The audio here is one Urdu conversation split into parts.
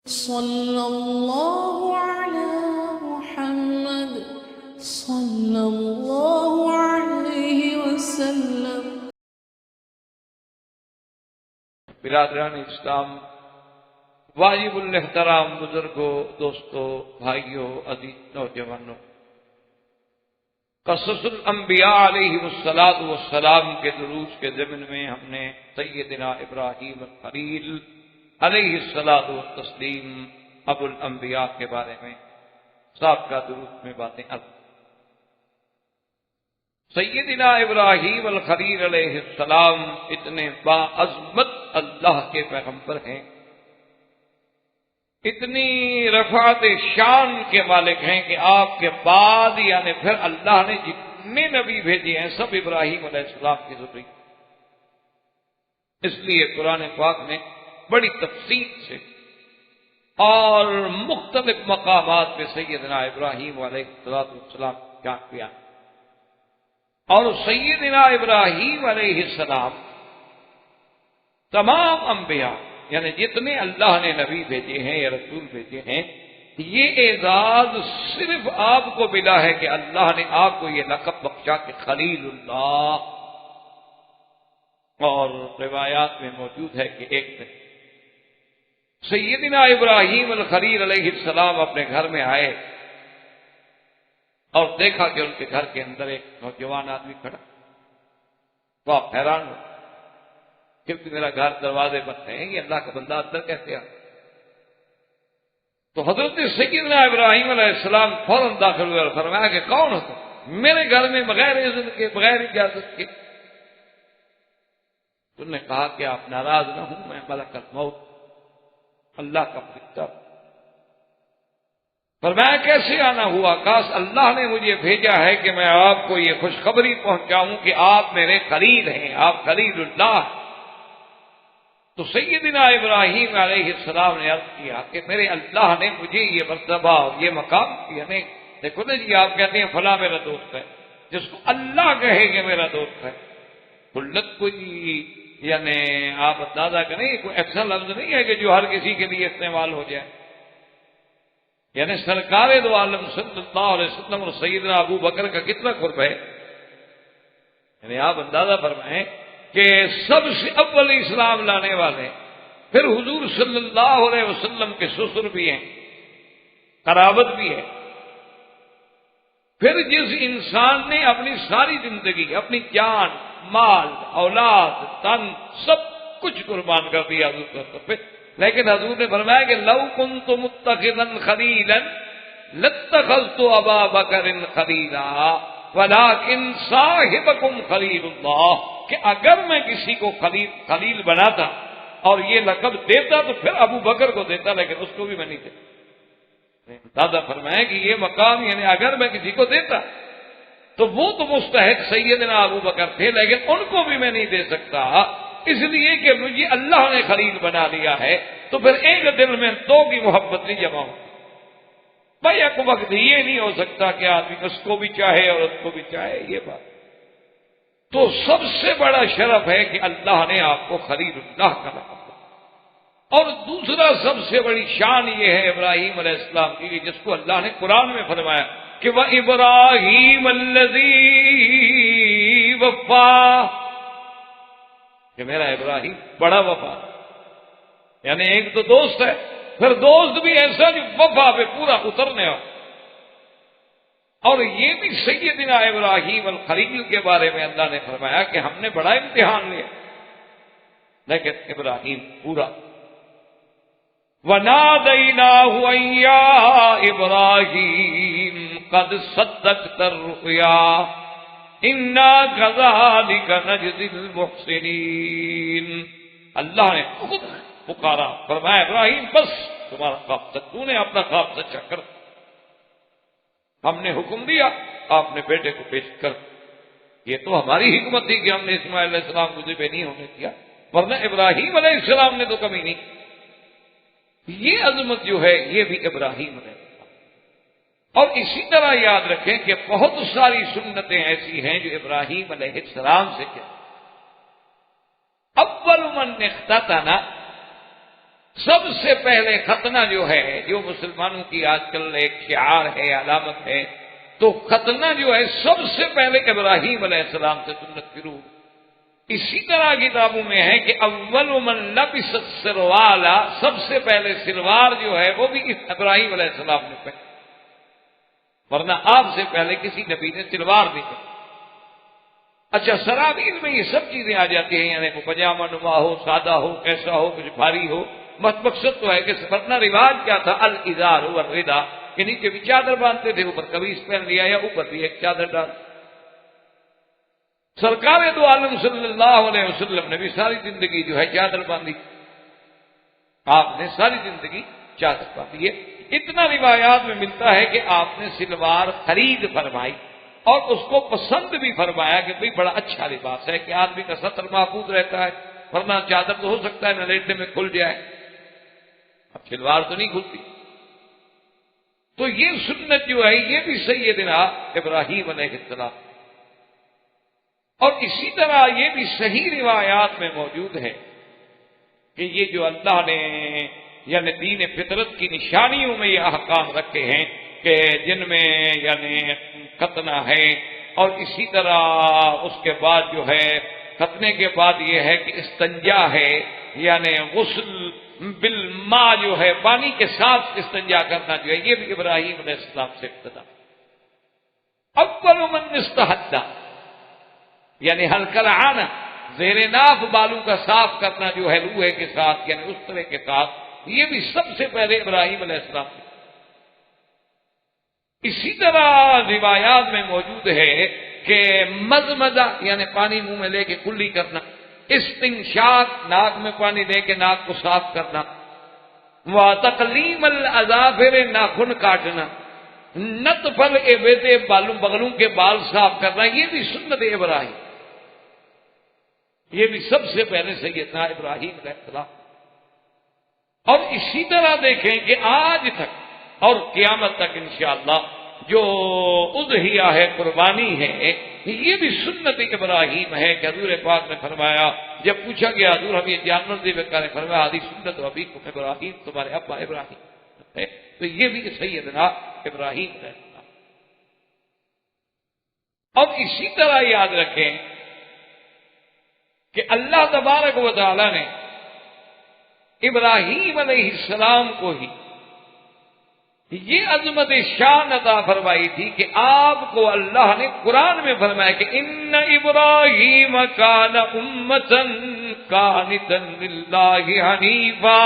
صلى الله على محمد صلى الله عليه وسلم۔ برادران اسلام، واجب الاحترام بزرگوں، دوستوں، بھائیوں، عزیز نوجوانوں، قصص الانبیاء علیہ السلام کے دروس کے ضمن میں ہم نے سیدنا ابراہیم الخلیل علیہ الصلاۃ والتسلیم ابو الانبیاء کے بارے میں سابقہ دروس میں باتیں سیدنا ابراہیم الخلیل علیہ السلام اتنے باعظمت اللہ کے پیغمبر ہیں، اتنی رفعت شان کے مالک ہیں کہ آپ کے بعد یعنی پھر اللہ نے جتنے نبی بھیجے ہیں سب ابراہیم علیہ السلام کی ذریت۔ اس لیے قرآن پاک نے بڑی تفصیل سے اور مختلف مقامات پہ سیدنا ابراہیم علیہ السلام کا کیا، اور سیدنا ابراہیم علیہ السلام تمام انبیاء یعنی جتنے اللہ نے نبی بھیجے ہیں یا رسول بھیجے ہیں، یہ اعزاز صرف آپ کو ملا ہے کہ اللہ نے آپ کو یہ لقب بخشا کہ خلیل اللہ۔ اور روایات میں موجود ہے کہ ایک دن سیدنا ابراہیم الخلیل علیہ السلام اپنے گھر میں آئے اور دیکھا کہ ان کے گھر کے اندر ایک نوجوان آدمی کھڑا، تو آپ حیران ہو کیونکہ میرا گھر دروازے بند ہیں، یہ اللہ کا بندہ اندر کیسے آ؟ تو حضرت سیدنا ابراہیم علیہ السلام فوراً داخل ہوئے اور فرمایا کہ کون ہو تم؟ میرے گھر میں بغیر اذن کے، بغیر اجازت کے۔ انہوں نے کہا کہ آپ ناراض نہ ہوں، میں ملک الموت اللہ کا فرشتہ۔ فرمایا کیسے آنا ہوا؟ کاش اللہ نے مجھے بھیجا ہے کہ میں آپ کو یہ خوشخبری پہنچاؤں کہ آپ میرے خلیل ہیں، آپ خلیل اللہ۔ تو سیدنا ابراہیم علیہ السلام نے عرض کیا کہ میرے اللہ نے مجھے یہ مرتبہ اور یہ مقام دیا نہیں۔ دیکھو نا جی، آپ کہتے ہیں فلاں میرا دوست ہے، جس کو اللہ کہے کہ میرا دوست ہے، خلت کوئی یعنی آپ اندازہ کریں، کوئی ایسا لفظ نہیں ہے کہ جو ہر کسی کے لیے استعمال ہو جائے۔ یعنی سرکار دو عالم صلی اللہ علیہ وسلم اور سیدنا ابو بکر کا کتنا قرب ہے۔ یعنی آپ اندازہ فرمائیں کہ سب سے اول اسلام لانے والے، پھر حضور صلی اللہ علیہ وسلم کے سسر بھی ہیں، قرابت بھی ہے، پھر جس انسان نے اپنی ساری زندگی، اپنی جان، مال، اولاد، تن سب کچھ قربان کر دیا حضور پہ، لیکن حضور نے فرمایا کہ لو کنت متخذا خلیلا لاتخذت ابا بکر خلیلا ولکن صاحبکم خلیل اللہ، کہ اگر میں کسی کو خلیل بناتا اور یہ لقب دیتا تو پھر ابو بکر کو دیتا، لیکن اس کو بھی میں نہیں دیتا۔ دادا فرمائے کہ یہ مقام یعنی اگر میں کسی کو دیتا تو وہ تو مستحق سیدنا ابو بکر تھے، لیکن ان کو بھی میں نہیں دے سکتا، اس لیے کہ مجھے اللہ نے خلیل بنا لیا ہے، تو پھر ایک دل میں دو کی محبت نہیں جمع ہوتی۔ بھائی ایک وقت یہ نہیں ہو سکتا کہ آدمی اس کو بھی چاہے اور اس کو بھی چاہے، یہ بات تو سب سے بڑا شرف ہے کہ اللہ نے آپ کو خلیل اللہ کا لقب دیا۔ اور دوسرا سب سے بڑی شان یہ ہے ابراہیم علیہ السلام کی، جس کو اللہ نے قرآن میں فرمایا کہ وَإِبْرَاهِيمَ الَّذِي وَفَّى، کہ میرا ابراہیم بڑا وفا، یعنی ایک تو دوست ہے، پھر دوست بھی ایسا جو وفا پہ پورا اترنے والا۔ اور یہ بھی سیدنا ابراہیم الخلیل کے بارے میں اللہ نے فرمایا کہ ہم نے بڑا امتحان لیا، لیکن ابراہیم پورا۔ وَنَادَيْنَاهُ أَن يَا إِبْرَاهِيمُ قَدْ صَدَّقْتَ الرُّؤْيَا إِنَّا كَذَلِكَ نَجْزِي الْمُحْسِنِينَ۔ اللہ نے خود پکارا، فرمایا ابراہیم بس تمہارا خواب سچ، تو نے اپنا خواب سچا کر، ہم نے حکم دیا آپ نے بیٹے کو پیش کر۔ یہ تو ہماری حکمت تھی کہ ہم نے اسماعیل علیہ السلام کو ذبح نہیں ہونے دیا، ورنہ ابراہیم علیہ السلام نے تو کمی نہیں۔ یہ عظمت جو ہے یہ بھی ابراہیم علیہ السلام۔ اور اسی طرح یاد رکھیں کہ بہت ساری سنتیں ایسی ہیں جو ابراہیم علیہ السلام سے چلی۔ اول من اختتن، سب سے پہلے ختنہ جو ہے، جو مسلمانوں کی آج کل ایک شعار ہے، علامت ہے، تو ختنہ جو ہے سب سے پہلے ابراہیم علیہ السلام سے سنت شروع۔ اسی طرح کتابوں میں ہے کہ اول من لبس السروالا، سب سے پہلے سلوار جو ہے وہ بھی ابراہیم علیہ السلام نے پہنے، ورنہ آپ سے پہلے کسی نبی نے سلوار نہیں پہنی۔ اچھا، سرابیل میں یہ سب چیزیں آ جاتی ہیں، یعنی وہ پجامہ نما ہو، سادہ ہو، کیسا ہو، کچھ بھاری ہو، مقصد تو ہے کہ ورنہ رواج کیا تھا، الازار والرداء، کہ نیچے بھی چادر باندھتے تھے، اوپر قمیص پہن لیا یا اوپر بھی ایک چادر ڈال۔ سرکار دو عالم صلی اللہ علیہ وسلم نے بھی ساری زندگی جو ہے چادر باندھی، آپ نے ساری زندگی چادر باندھی ہے۔ اتنا روایات میں ملتا ہے کہ آپ نے سلوار خرید فرمائی اور اس کو پسند بھی فرمایا کہ بھئی بڑا اچھا لباس ہے کہ آدمی کا سطر محفوظ رہتا ہے، ورنہ چادر تو ہو سکتا ہے نہ لیٹنے میں کھل جائے، اب سلوار تو نہیں کھلتی۔ تو یہ سنت جو ہے یہ بھی سیدنا ابراہیم علیہ السلام، اور اسی طرح یہ بھی صحیح روایات میں موجود ہے کہ یہ جو اللہ نے یعنی دین فطرت کی نشانیوں میں یہ احکام رکھے ہیں کہ جن میں یعنی ختنہ ہے، اور اسی طرح اس کے بعد جو ہے ختنے کے بعد یہ ہے کہ استنجا ہے، یعنی غسل بالماء جو ہے پانی کے ساتھ استنجا کرنا جو ہے یہ بھی ابراہیم علیہ السلام سے ابتدا۔ اول من استحدہ یعنی ہلکا آنا، زیر ناف بالوں کا صاف کرنا جو ہے روحے کے ساتھ یعنی اس طرح کے ساتھ، یہ بھی سب سے پہلے ابراہیم علیہ السلام سے۔ اسی طرح روایات میں موجود ہے کہ مزمزہ یعنی پانی منہ میں لے کے کلی کرنا، استنشاق ناک میں پانی لے کے ناک کو صاف کرنا، وتقلیم الاظافر ناخن کاٹنا، نطف الابط بالوں بغلوں کے بال صاف کرنا، یہ بھی سنت ابراہیم، یہ بھی سب سے پہلے سیدنا ابراہیم علیہ السلام۔ اور اسی طرح دیکھیں کہ آج تک اور قیامت تک انشاءاللہ جو اضحیہ ہے، قربانی ہے، یہ بھی سنت ابراہیم ہے کہ حضور پاک نے فرمایا، جب پوچھا گیا حضور ہم یہ جانور ذبح کریں، فرمایا حدیث سنت ابیکم ابراہیم، تمہارے ابا ابراہیم ہے، تو یہ بھی سیدنا ابراہیم ہے۔ اور اسی طرح یاد رکھیں کہ اللہ تبارک و تعالی نے ابراہیم علیہ السلام کو ہی یہ عظمت شان عطا فرمائی تھی کہ آپ کو اللہ نے قرآن میں فرمایا کہ ان ابراہیم کان امۃ قانتا للہ حنیفا،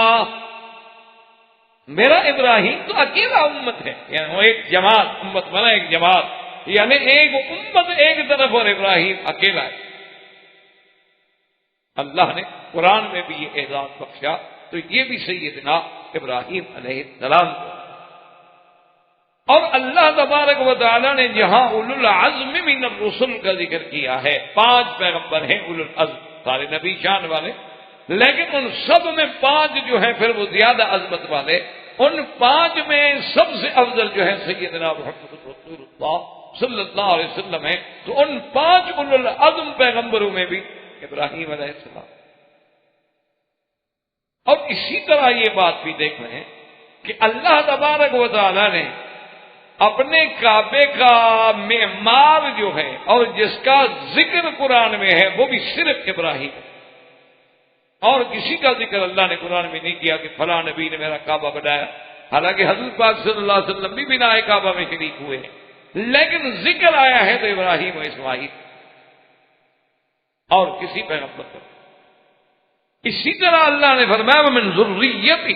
میرا ابراہیم تو اکیلا امت ہے، یعنی وہ ایک جماعت، امت بنا ایک جماعت، یعنی ایک امت ایک طرف اور ابراہیم اکیلا ہے۔ اللہ نے قرآن میں بھی یہ اعزاز بخشا، تو یہ بھی سیدنا ابراہیم علیہ السلام کو۔ اور اللہ تبارک و تعالی نے جہاں اولو العزم من الرسل کا ذکر کیا ہے، 5 پیغمبر ہیں اولو العزم، سارے نبی شان والے، لیکن ان سب میں 5 جو ہیں پھر وہ زیادہ عظمت والے، ان 5 میں سب سے افضل جو ہے سیدنا محمد رسول اللہ صلی اللہ علیہ وسلم ہے۔ تو ان 5 اولو العزم پیغمبروں میں بھی ابراہیم علیہ السلام۔ اور اسی طرح یہ بات بھی دیکھ رہے ہیں کہ اللہ تبارک و تعالی نے اپنے کعبے کا معمار جو ہے اور جس کا ذکر قرآن میں ہے وہ بھی صرف ابراہیم ہے، اور کسی کا ذکر اللہ نے قرآن میں نہیں کیا کہ فلاں نبی نے میرا کعبہ بنایا، حالانکہ حضور پاک صلی اللہ علیہ وسلم بھی بنائے کعبہ میں شریک ہوئے ہیں، لیکن ذکر آیا ہے تو ابراہیم و اسماعیل اور کسی پیغمبر پر۔ اسی طرح اللہ نے فرمایا ومن ذریتی،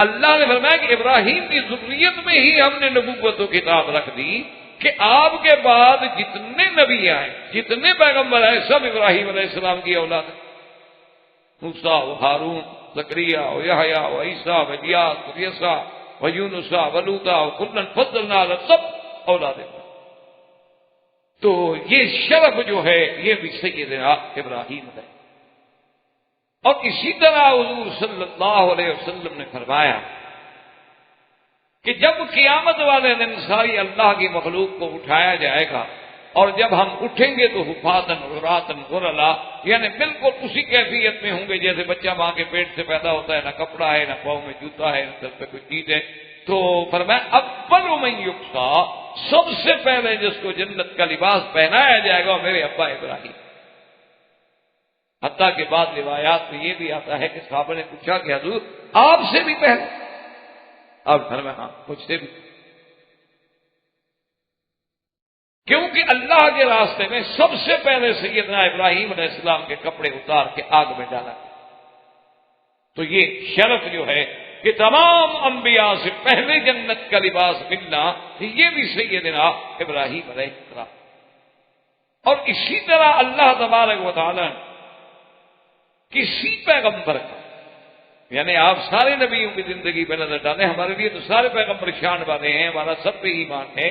اللہ نے فرمایا کہ ابراہیم کی ذریت میں ہی ہم نے نبوت و کتاب رکھ دی کہ آپ کے بعد جتنے نبی آئے، جتنے پیغمبر آئے، سب ابراہیم علیہ السلام کی اولاد ہیں، موسیٰ و ہارون، زکریا و یحییٰ و عیسیٰ و الیاس و یسع و یونس و لوطا و کلا فضلنا علی، سب اولاد ہیں۔ تو یہ شرف جو ہے یہ بھی سیدنا ابراہیم ہے۔ اور اسی طرح حضور صلی اللہ علیہ وسلم نے فرمایا کہ جب قیامت والے دن ساری اللہ کی مخلوق کو اٹھایا جائے گا اور جب ہم اٹھیں گے تو حفاظن عراتن غرلا، یعنی بالکل اسی کیفیت میں ہوں گے جیسے بچہ ماں کے پیٹ سے پیدا ہوتا ہے، نہ کپڑا ہے، نہ پاؤں میں جوتا ہے، نہ سر پہ کوئی چیز ہے۔ تو فرمایا اول من یکسا، سب سے پہلے جس کو جنت کا لباس پہنایا جائے گا میرے ابا ابراہیم۔ حتیٰ کہ بعد روایات میں یہ بھی آتا ہے کہ صحابہ نے پوچھا کہ حضور آپ سے بھی پہلے؟ اب فرمایا ہاں مجھ سے بھی، کیونکہ اللہ کے راستے میں سب سے پہلے سیدنا ابراہیم علیہ السلام کے کپڑے اتار کے آگ میں ڈالا گیا۔ تو یہ شرف جو ہے کہ تمام انبیاء سے پہلے جنت کا لباس ملنا، یہ بھی سیدنا ابراہیم علیہ السلام۔ اور اسی طرح اللہ تبارک و تعالی کسی پیغمبر کا، یعنی آپ سارے نبیوں کی زندگی پہ نظر ڈالیں، ہمارے لیے تو سارے پیغمبر شان والے ہیں، ہمارا سب پہ ایمان ہے،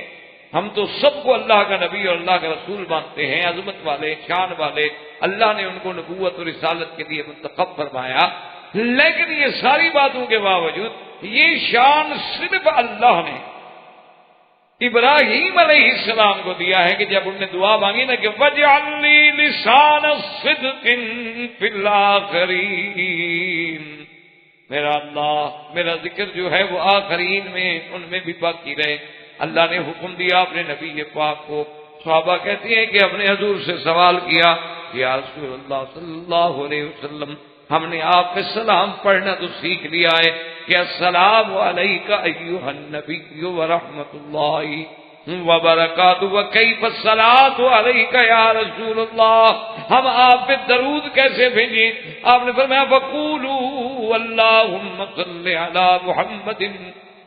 ہم تو سب کو اللہ کا نبی اور اللہ کا رسول مانتے ہیں، عظمت والے، شان والے، اللہ نے ان کو نبوت اور رسالت کے لیے منتخب فرمایا۔ لیکن یہ ساری باتوں کے باوجود یہ شان صرف اللہ نے ابراہیم علیہ السلام کو دیا ہے کہ جب انہوں نے دعا مانگی نا کہ وَاجْعَلْ لِي لِسَانَ صِدْقٍ فِي الْآخِرِينَ، میرا اللہ میرا ذکر جو ہے وہ آخرین میں ان میں بھی باقی رہے۔ اللہ نے حکم دیا اپنے نبی پاک کو۔ صحابہ کہتے ہیں کہ اپنے حضور سے سوال کیا یا رسول اللہ صلی اللہ علیہ وسلم، ہم نے آپ پہ سلام پڑھنا تو سیکھ لیا ہے کہ السلام علیک ایھا النبی ورحمۃ اللہ وبرکاتہ وکیف الصلاۃ علیک یا رسول اللہ، ہم آپ پہ درود کیسے بھیجیں؟ آپ نے فرمایا فقولوا اللہم صل علی محمد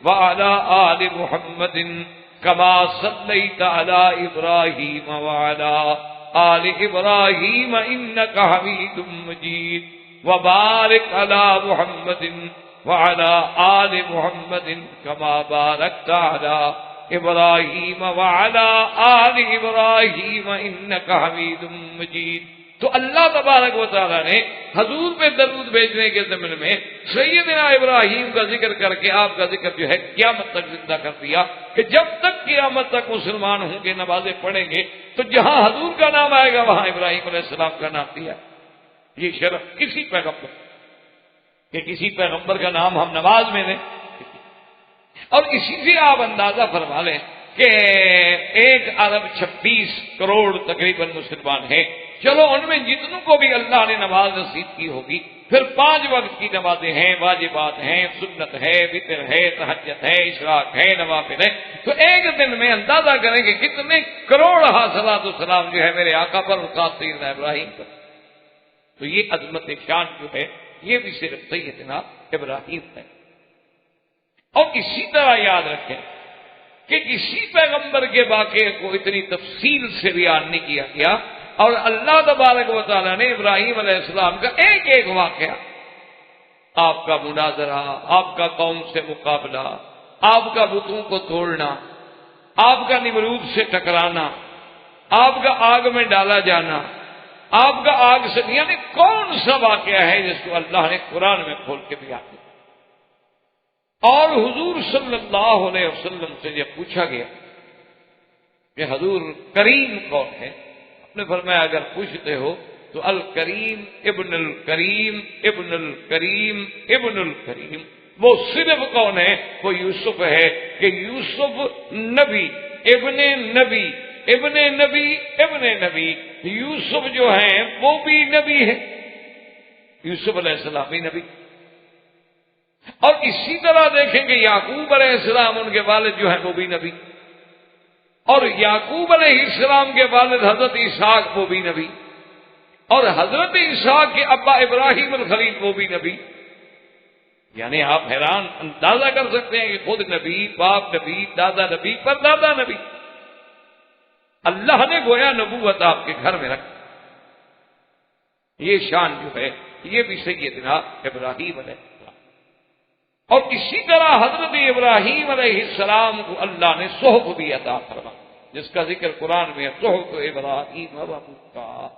وعلى آل محمد كما صليت على إبراهيم وعلى آل إبراهيم إنك حميد مجيد وبارك على محمد وعلى آل محمد كما باركت على إبراهيم وعلى آل إبراهيم إنك حميد مجيد۔ تو اللہ تبارک و تعالیٰ نے حضور پہ درود بھیجنے کے ضمن میں سیدنا ابراہیم کا ذکر کر کے آپ کا ذکر جو ہے قیامت تک زندہ کر دیا کہ جب تک قیامت تک مسلمان ہوں گے، نمازیں پڑھیں گے تو جہاں حضور کا نام آئے گا وہاں ابراہیم علیہ السلام کا نام دیا۔ یہ شرف کسی پیغمبر کہ کسی پیغمبر کا نام ہم نماز میں لیں۔ اور اسی سے آپ اندازہ فرما لیں کہ 1.26 ارب تقریباً مسلمان ہیں، چلو ان میں جتنوں کو بھی اللہ نے نماز نصیب کی ہوگی، پھر 5 وقت کی نمازیں ہیں، واجبات ہیں، سنت ہے، وتر ہے، تہجد ہے، اشراق ہے، نوافل ہے، تو ایک دن میں اندازہ کریں کہ کتنے کروڑ صلاۃ و سلام جو ہے میرے آقا پر اور خاص سیدنا ابراہیم پر۔ تو یہ عظمت شان جو ہے یہ بھی صرف سیدنا ابراہیم ہے۔ اور اسی طرح یاد رکھیں کہ کسی پیغمبر کے واقعے کو اتنی تفصیل سے بیان نہیں کیا گیا، اور اللہ تبارک و تعالیٰ نے ابراہیم علیہ السلام کا ایک ایک واقعہ، آپ کا مناظرہ، آپ کا قوم سے مقابلہ، آپ کا بتوں کو توڑنا، آپ کا نمرود سے ٹکرانا، آپ کا آگ میں ڈالا جانا، آپ کا آگ سے، یعنی کون سا واقعہ ہے جس کو اللہ نے قرآن میں کھول کے بیان کیا۔ اور حضور صلی اللہ علیہ وسلم سے جب پوچھا گیا کہ حضور کریم کون ہے، نے فرمایا اگر پوچھتے ہو تو الکریم ابن الکریم ابن الکریم ابن الکریم، وہ صرف کون ہے؟ وہ یوسف ہے کہ یوسف نبی ابن نبی ابن نبی ابن نبی، یوسف جو ہیں وہ بھی نبی ہے، یوسف علیہ السلام بھی نبی۔ اور اسی طرح دیکھیں کہ یعقوب علیہ السلام ان کے والد جو ہیں وہ بھی نبی، اور یعقوب علیہ السلام کے والد حضرت اسحاق وہ بھی نبی، اور حضرت اسحاق کے ابا ابراہیم الخلیل وہ بھی نبی۔ یعنی آپ حیران اندازہ کر سکتے ہیں کہ خود نبی، باپ نبی، دادا نبی، پر دادا نبی، اللہ نے گویا نبوت آپ کے گھر میں رکھ۔ یہ شان جو ہے یہ بھی سیدنا ابراہیم علیہ السلام۔ اور اسی طرح حضرت ابراہیم علیہ السلام کو اللہ نے صحف بھی عطا فرما، جس کا ذکر قرآن میں ہے، صحف ابراہیم وموسیٰ۔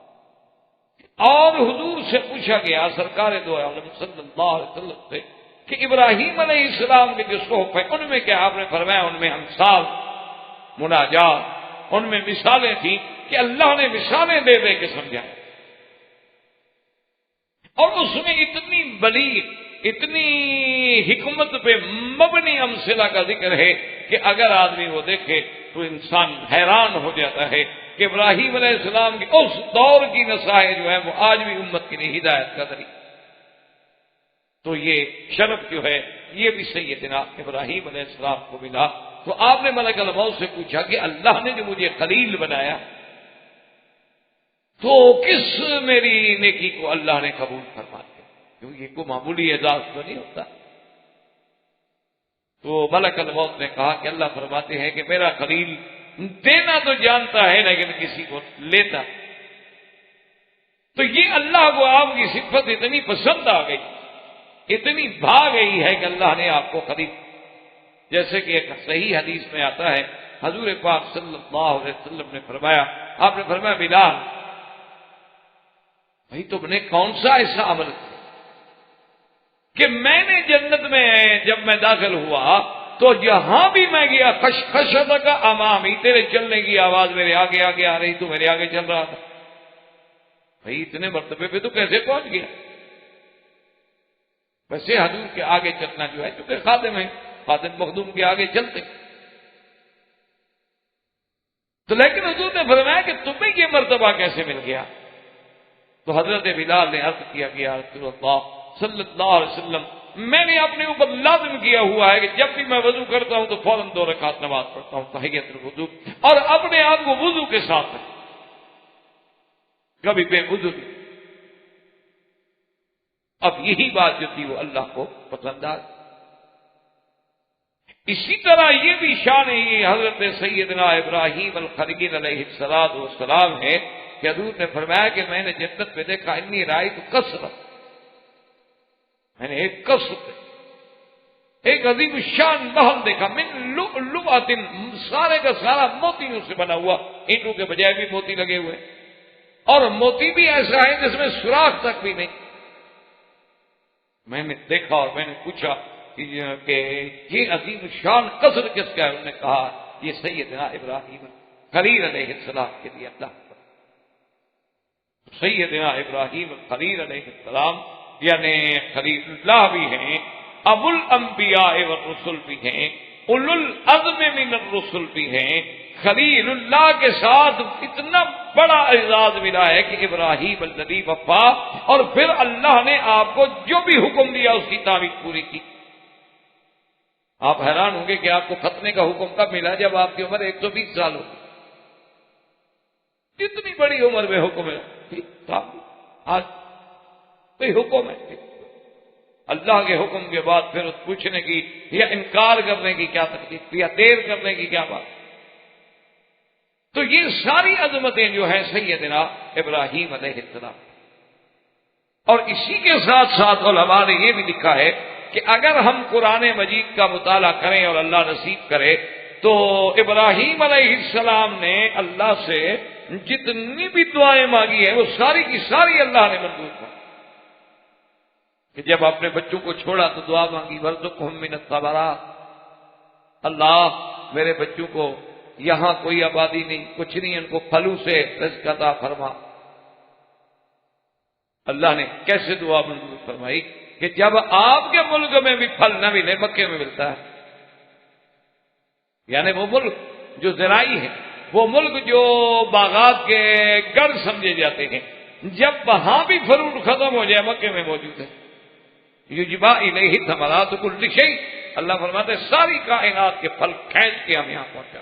اور حضور سے پوچھا گیا سرکار دو عالم صلی اللہ علیہ وسلم سے کہ ابراہیم علیہ السلام کے جو صحف ہے ان میں کیا؟ آپ نے فرمایا ان میں انصاف، مناجات، ان میں مثالیں تھیں کہ اللہ نے مثالیں دے دے کے سمجھایا، اور اس میں اتنی بڑی اتنی حکمت پہ مبنی امثلہ کا ذکر ہے کہ اگر آدمی وہ دیکھے تو انسان حیران ہو جاتا ہے کہ ابراہیم علیہ السلام کی اس دور کی نصائح جو ہے وہ آج بھی امت کے لیے ہدایت کا ذریعہ۔ تو یہ شرف جو ہے یہ بھی سیدنا ابراہیم علیہ السلام کو ملا۔ تو آپ نے ملک الموت سے پوچھا کہ اللہ نے جو مجھے خلیل بنایا تو کس میری نیکی کو اللہ نے قبول فرما دیا، کیونکہ یہ کوئی معمولی اعزاز تو نہیں ہوتا۔ تو ملک الموت نے کہا کہ اللہ فرماتے ہیں کہ میرا خلیل دینا تو جانتا ہے لیکن کسی کو لیتا۔ تو یہ اللہ کو آپ کی صفت اتنی پسند آ گئی، اتنی بھا گئی ہے کہ اللہ نے آپ کو خلیل، جیسے کہ ایک صحیح حدیث میں آتا ہے حضور پاک صلی اللہ علیہ وسلم نے فرمایا، آپ نے فرمایا بلال بھائی تم نے کون سا ایسا عمل کیا کہ میں نے جنت میں جب میں داخل ہوا تو جہاں بھی میں گیا خشخشت کا امامی، تیرے چلنے کی آواز میرے آگے آگے آ رہی، تو میرے آگے چل رہا تھا۔ بھائی اتنے مرتبے پہ تو کیسے پہنچ گیا؟ ویسے حضور کے آگے چلنا جو ہے چونکہ خادم ہے، خادم مخدوم کے آگے چلتے، تو لیکن حضور نے فرمایا کہ تمہیں یہ مرتبہ کیسے مل گیا؟ تو حضرت بلال نے عرض کیا کہ یا رسول اللہ صلی اللہ علیہ وسلم، میں نے اپنے اوپر لازم کیا ہوا ہے کہ جب بھی میں وضو کرتا ہوں تو فوراً 2 رکعت نماز پڑھتا ہوں تحیۃ الوضو، اور اپنے آپ کو وضو کے ساتھ رکھتا، کبھی بے وضو نہیں۔ اب یہی بات جو تھی وہ اللہ کو پسند آئی۔ اسی طرح یہ بھی شان یہ حضرت سیدنا ابراہیم الخلیل علیہ السلام ہے کہ حضور نے فرمایا کہ میں نے جنت میں دیکھا انی رائے تو کثرت، میں نے ایک کثرت ایک عظیم شان محل دیکھا، من لؤلؤۃ، سارے کا سارا موتیوں سے بنا ہوا، اینٹوں کے بجائے بھی موتی لگے ہوئے، اور موتی بھی ایسا ہے جس میں سوراخ تک بھی نہیں۔ میں نے دیکھا اور میں نے پوچھا کہ یہ عظیم شان قصر کس کا ہے؟ انہوں نے کہا یہ سیدنا ابراہیم خلیل علیہ السلام کے لیے اللہ۔ سیدنا ابراہیم خلیل علیہ السلام یعنی خلیل اللہ بھی ہیں، ابو الانبیاء والرسل بھی ہیں، اولو العزم من الرسل بھی ہیں۔ خلیل اللہ کے ساتھ اتنا بڑا اعزاز ملا ہے کہ ابراہیم الذی وفا، اور پھر اللہ نے آپ کو جو بھی حکم دیا اس کی تعمیل پوری کی۔ آپ حیران ہوں گے کہ آپ کو ختنے کا حکم کب ملا؟ جب آپ کی عمر 120 سال ہوگی، اتنی بڑی عمر میں حکم ہے، آج کوئی حکم ہے اللہ کے حکم کے بعد پھر پوچھنے کی یا انکار کرنے کی کیا تکلیف یا دیر کرنے کی کیا بات؟ تو یہ ساری عظمتیں جو ہیں سیدنا ابراہیم علیہ السلام، اور اسی کے ساتھ ساتھ علماء نے یہ بھی لکھا ہے کہ اگر ہم قرآن مجید کا مطالعہ کریں اور اللہ نصیب کرے تو ابراہیم علیہ السلام نے اللہ سے جتنی بھی دعائیں مانگی ہیں وہ ساری کی ساری اللہ نے منظور کر، کہ جب اپنے بچوں کو چھوڑا تو دعا مانگی وارزقہم من الثمرات، اللہ میرے بچوں کو یہاں کوئی آبادی نہیں، کچھ نہیں، ان کو پھلوں سے رزق عطا فرما۔ اللہ نے کیسے دعا منظور فرمائی کہ جب آپ کے ملک میں بھی پھل نہ ملے مکے میں ملتا ہے، یعنی وہ ملک جو زراعی ہے، وہ ملک جو باغات کے گڑھ سمجھے جاتے ہیں، جب وہاں بھی فروٹ ختم ہو جائے مکے میں موجود ہے۔ یجبا الیہ ثمرات کل شیء، اللہ فرماتے ہیں ساری کائنات کے پھل کھینچ کے ہم یہاں پہنچا۔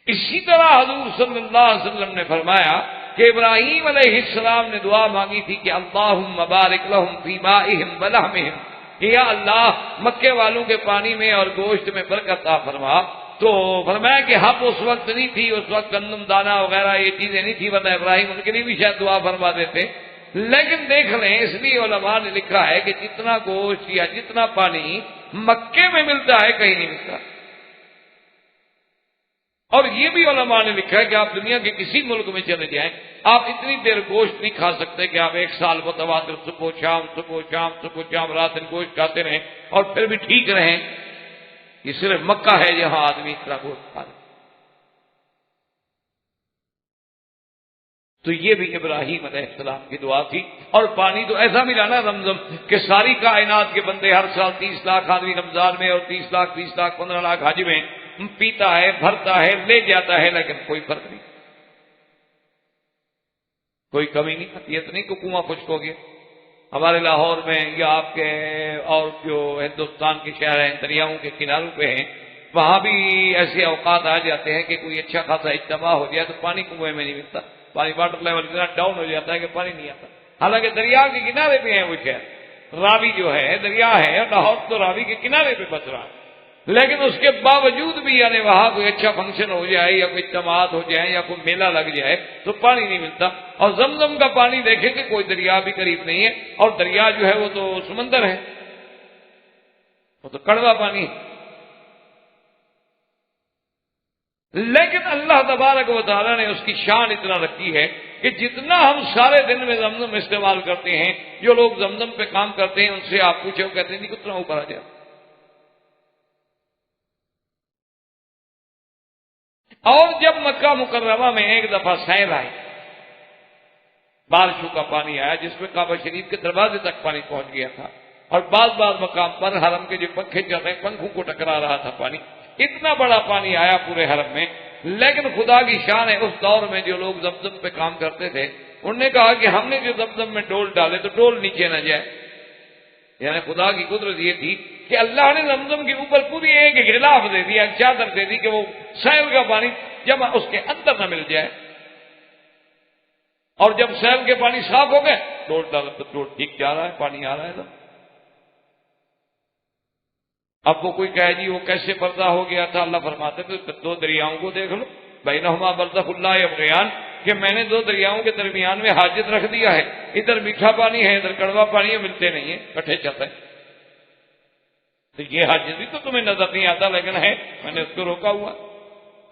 اسی طرح حضور صلی اللہ علیہ وسلم نے فرمایا کہ ابراہیم علیہ السلام نے دعا مانگی تھی کہ اللہم بارک لہم فی مائہم ولحمہم، یا اللہ مکے والوں کے پانی میں اور گوشت میں برکت عطا فرما۔ تو فرمایا کہ ہم اس وقت نہیں تھی، اس وقت گندم دانہ وغیرہ یہ چیزیں نہیں تھی، ورنہ ابراہیم ان کے لیے بھی شاید دعا فرما دیتے۔ لیکن دیکھ لیں اس لیے علماء نے لکھا ہے کہ جتنا گوشت یا جتنا پانی مکے میں ملتا ہے کہیں نہیں ملتا، اور یہ بھی علماء نے لکھا ہے کہ آپ دنیا کے کسی ملک میں چلے جائیں، آپ اتنی دیر گوشت نہیں کھا سکتے کہ آپ 1 سال متواتر صبح و شام صبح و شام صبح و شام رات دن گوشت کھاتے رہیں اور پھر بھی ٹھیک رہیں۔ یہ صرف مکہ ہے جہاں آدمی اتنا گوشت کھا رہے. تو یہ بھی ابراہیم علیہ السلام کی دعا تھی. اور پانی تو ایسا ملا نا زمزم کہ ساری کائنات کے بندے ہر سال 30 لاکھ آدمی رمضان میں اور 30 لاکھ 15 لاکھ حج میں پیتا ہے، بھرتا ہے، لے جاتا ہے، لیکن کوئی فرق نہیں، کوئی کمی نہیں آتی. یہ تو نہیں کہ کنواں خشک ہو گیا. ہمارے لاہور میں یا آپ کے اور جو ہندوستان کے شہر ہیں دریاؤں کے کناروں پہ ہیں، وہاں بھی ایسے اوقات آ جاتے ہیں کہ کوئی اچھا خاصا اجتماع ہو جائے تو پانی کنویں میں نہیں ملتا. پانی واٹر لیول اتنا ڈاؤن ہو جاتا ہے کہ پانی نہیں آتا. حالانکہ دریا کے کنارے پہ ہیں وہ شہر، راوی جو ہے دریا ہے، لاہور تو راوی کے کنارے پہ بس رہا ہے، لیکن اس کے باوجود بھی یعنی وہاں کوئی اچھا فنکشن ہو جائے یا کوئی اجتماعات ہو جائے یا کوئی میلہ لگ جائے تو پانی نہیں ملتا. اور زمزم کا پانی دیکھیں کہ کوئی دریا بھی قریب نہیں ہے، اور دریا جو ہے وہ تو سمندر ہے، وہ تو کڑوا پانی ہے. لیکن اللہ تبارک و تعالیٰ نے اس کی شان اتنا رکھی ہے کہ جتنا ہم سارے دن میں زمزم استعمال کرتے ہیں، جو لوگ زمزم پہ کام کرتے ہیں ان سے آپ پوچھے وہ کہتے ہیں نہیں کتنا اوپر آ جائے. اور جب مکہ مکرمہ میں ایک دفعہ سیل آئی، بارشوں کا پانی آیا جس میں کعبہ شریف کے دروازے تک پانی پہنچ گیا تھا، اور بعض مقام پر حرم کے جو پنکھے چل رہے ہیں پنکھوں کو ٹکرا رہا تھا پانی. اتنا بڑا پانی آیا پورے حرم میں. لیکن خدا کی شان ہے اس دور میں جو لوگ زمزم پہ کام کرتے تھے انہوں نے کہا کہ ہم نے جو زمزم میں ڈول ڈالے تو ڈول نیچے نہ جائے. یعنی خدا کی قدرت یہ تھی کہ اللہ نے زمزم کے اوپر پوری ایک غلاف دے دیا، ایک چادر دے دی کہ وہ سیل کا پانی جب اس کے اندر نہ مل جائے. اور جب سیل کے پانی صاف ہو گئے ڈول ڈالا تو ڈول ٹھیک جا رہا ہے، پانی آ رہا ہے. اب وہ کوئی کہے جی وہ کیسے پردہ ہو گیا تھا، اللہ فرماتے تھے دو دریاؤں کو دیکھ لو، بینہما برزخ لا یبغیان، کہ میں نے دو دریاؤں کے درمیان میں حاجت رکھ دیا ہے، ادھر میٹھا پانی ہے ادھر کڑوا پانی ہے، ملتے نہیں ہیں، کٹھے چلتے ہیں. تو یہ حاجت بھی تو تمہیں نظر نہیں آتا لیکن ہے، میں نے اس کو روکا ہوا.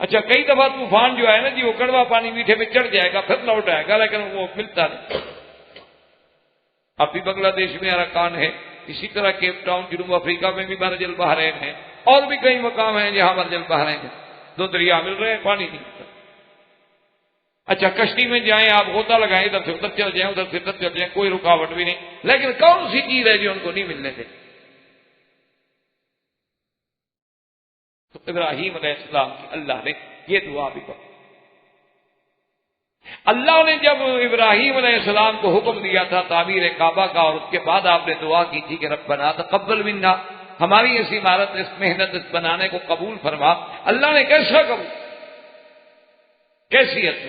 اچھا کئی دفعہ طوفان جو ہے نا جی وہ کڑوا پانی میٹھے میں چڑھ جائے گا پھر لوٹ آئے گا لیکن وہ ملتا نہیں. اب بھی بنگلہ دیش میں اراکان ہے، اسی طرح کیپ ٹاؤن جنوب افریقہ میں بھی مرج البحرین ہے، اور بھی کئی مقام ہیں جہاں مرج البحرین ہے، دو دریا مل رہے ہیں پانی نہیں ملتا. اچھا کشتی میں جائیں آپ غوطہ لگائیں ادھر سے ادھر چل جائیں ادھر سے ادھر چل جائیں کوئی رکاوٹ بھی نہیں، لیکن کون سی چیز ہے جو ان کو نہیں ملنے دے؟ تو ابراہیم علیہ السلام کی اللہ نے یہ دعا بھی پڑھی. اللہ نے جب ابراہیم علیہ السلام کو حکم دیا تھا تعمیر کعبہ کا، اور اس کے بعد آپ نے دعا کی تھی کہ ربنا تقبل منا، ہماری اس عمارت اس محنت اس بنانے کو قبول فرما. اللہ نے کیسا قبول، کیسی حد؟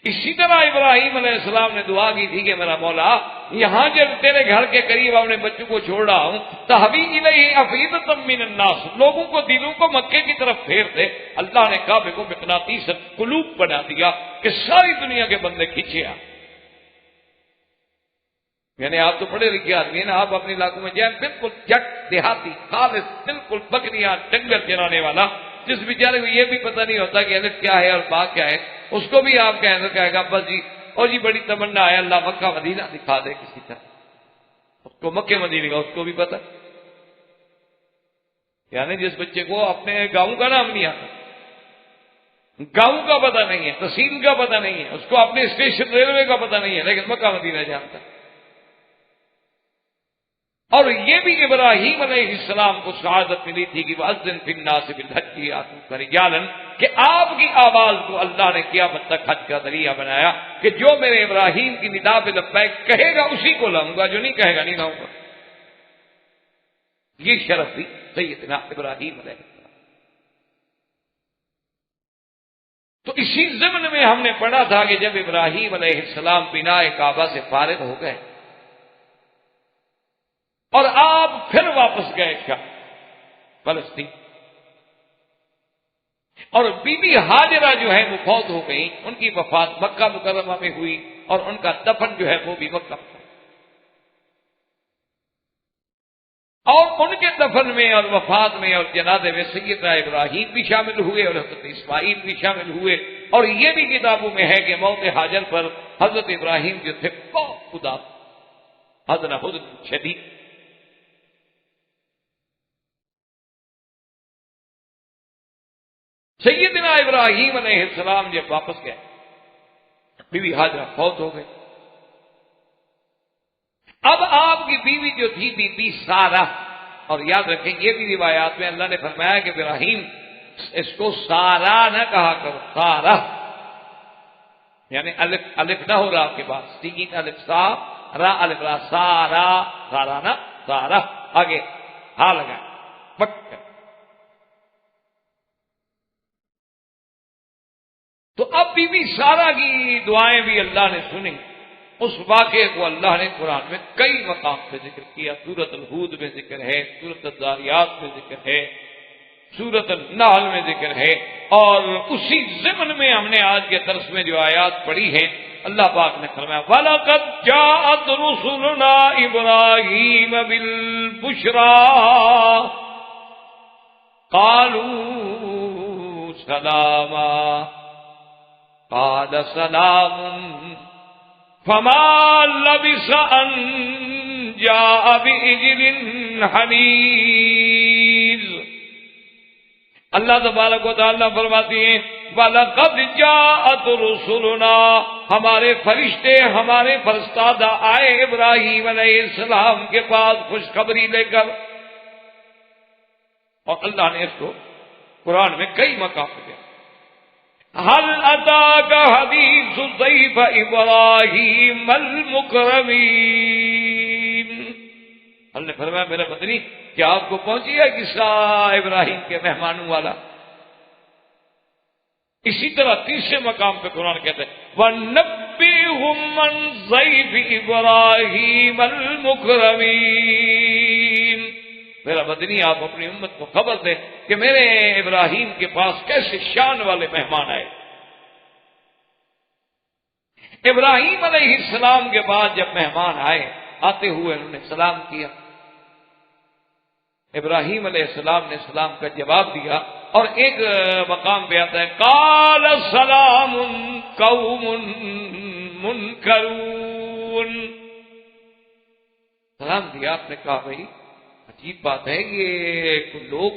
اسی طرح ابراہیم علیہ السلام نے دعا کی تھی کہ میرا مولا یہاں جب تیرے گھر کے قریب اپنے بچوں کو چھوڑ رہا ہوں تحوی الیہ افئدۃ من الناس، لوگوں کو دلوں کو مکے کی طرف پھیر دے. اللہ نے کعبے کو مقناطیس قلوب بنا دیا کہ ساری دنیا کے بندے کھینچے آ. یعنی آپ تو پڑھے لکھے آدمی ہیں نا، آپ اپنے علاقوں میں جائیں بالکل جٹ دیہاتی خالص بالکل بکریاں ڈنگر چرانے والا، جس بیچارے کو یہ بھی پتہ نہیں ہوتا کہ الف کیا ہے اور با کیا ہے، اس کو بھی آپ کہے گا بس جی اور جی بڑی تمنا ہے اللہ مکہ مدینہ دکھا دے کسی طرح. اس کو مکے مدینہ کا اس کو بھی پتہ، یعنی جس بچے کو اپنے گاؤں کا نام نہیں آتا، گاؤں کا پتہ نہیں ہے، تحصیل کا پتہ نہیں ہے، اس کو اپنے اسٹیشن ریلوے کا پتہ نہیں ہے، لیکن مکہ مدینہ جانتا ہے. اور یہ بھی ابراہیم علیہ السلام کو سعادت ملی تھی کہ وَأَذِّن فِي النَّاسِ بِالْحَجِّ يَأْتُوكَ رِجَالًا، کہ آپ کی آواز کو اللہ نے قیامت تک حج کا ذریعہ بنایا کہ جو میرے ابراہیم کی ندا پہ لبیک کہے گا اسی کو لاؤں گا، جو نہیں کہے گا نہیں لاؤں گا. یہ شرف بھی سیدنا ابراہیم علیہ السلام. تو اسی ضمن میں ہم نے پڑھا تھا کہ جب ابراہیم علیہ السلام بناء کعبہ سے فارغ ہو گئے اور آپ پھر واپس گئے شام فلسطین، اور بی بی ہاجرہ جو ہے وہ فوت ہو گئی، ان کی وفات مکہ مکرمہ میں ہوئی اور ان کا دفن جو ہے وہ بھی مکہ میں. اور ان کے دفن میں اور وفات میں اور جنازے میں سیدنا ابراہیم بھی شامل ہوئے اور حضرت اسماعیل بھی شامل ہوئے. اور یہ بھی کتابوں میں ہے کہ موت حاجر پر حضرت ابراہیم جو تھے بہت اداس، حزن شدید. سیدنا ابراہیم علیہ السلام جب واپس گئے، بیوی حاجرہ فوت ہو گئی. اب آپ کی بیوی جو تھی بی بی سارہ، اور یاد رکھیں یہ بھی روایات میں اللہ نے فرمایا کہ ابراہیم اس کو سارہ نہ کہا کرو، سارہ، یعنی الف الف نہ ہو رہا آپ کے پاس، سین الف سا را الف را، سارہ، سارہ نہ سارہ، آگے ہا لگا پک. تو اب بی بی سارہ کی دعائیں بھی اللہ نے سنی. اس واقعے کو اللہ نے قرآن میں کئی مقام پہ ذکر کیا. سورۃ الہود میں ذکر ہے، سورۃ الذاریات میں ذکر ہے، سورۃ النحل میں ذکر ہے، اور اسی ضمن میں ہم نے آج کے درس میں جو آیات پڑھی ہیں اللہ پاک نے فرمایا وَلَقَدْ جَاءَتْ رُسُلُنَا إِبْرَاهِيمَ بِالْبُشْرَىٰ قَالُوا سَلَامًا قَالَ سَلَامٌ فَمَا لَبِثَ أَن جَاءَ بِعِجْلٍ حَنِيذٍ. اللہ تبارک و تعالیٰ فرماتی ہیں وَلَقَدْ جَاءَتْ رُسُلُنَا، ہمارے فرشتے، ہمارے فرستادہ آئے ابراہیم علیہ السلام کے پاس خوشخبری لے کر. اور اللہ نے اس کو قرآن میں کئی مقام پہ دیا. هل أتاك حديث ضيف إبراهيم المكرمين. اللہ نے فرمایا میرا بدنی کیا آپ کو پہنچی ہے قصہ ابراہیم کے مہمانوں والا. اسی طرح تیسرے مقام پہ قرآن کہتے ہیں وَنَبِّئْهُمْ عَنْ ضَيْفِ إِبْرَاهِيمَ الْمُكْرَمِينَ. میرا بدنی آپ اپنی امت کو خبر دیں کہ میرے ابراہیم کے پاس کیسے شان والے مہمان آئے. ابراہیم علیہ السلام کے بعد جب مہمان آئے، آتے ہوئے انہوں نے سلام کیا. ابراہیم علیہ السلام نے سلام کا جواب دیا، اور ایک مقام پہ آتا ہے قال سلام قوم منکرون. سلام دیا، آپ نے کہا بھائی عجیب بات ہے کہ لوگ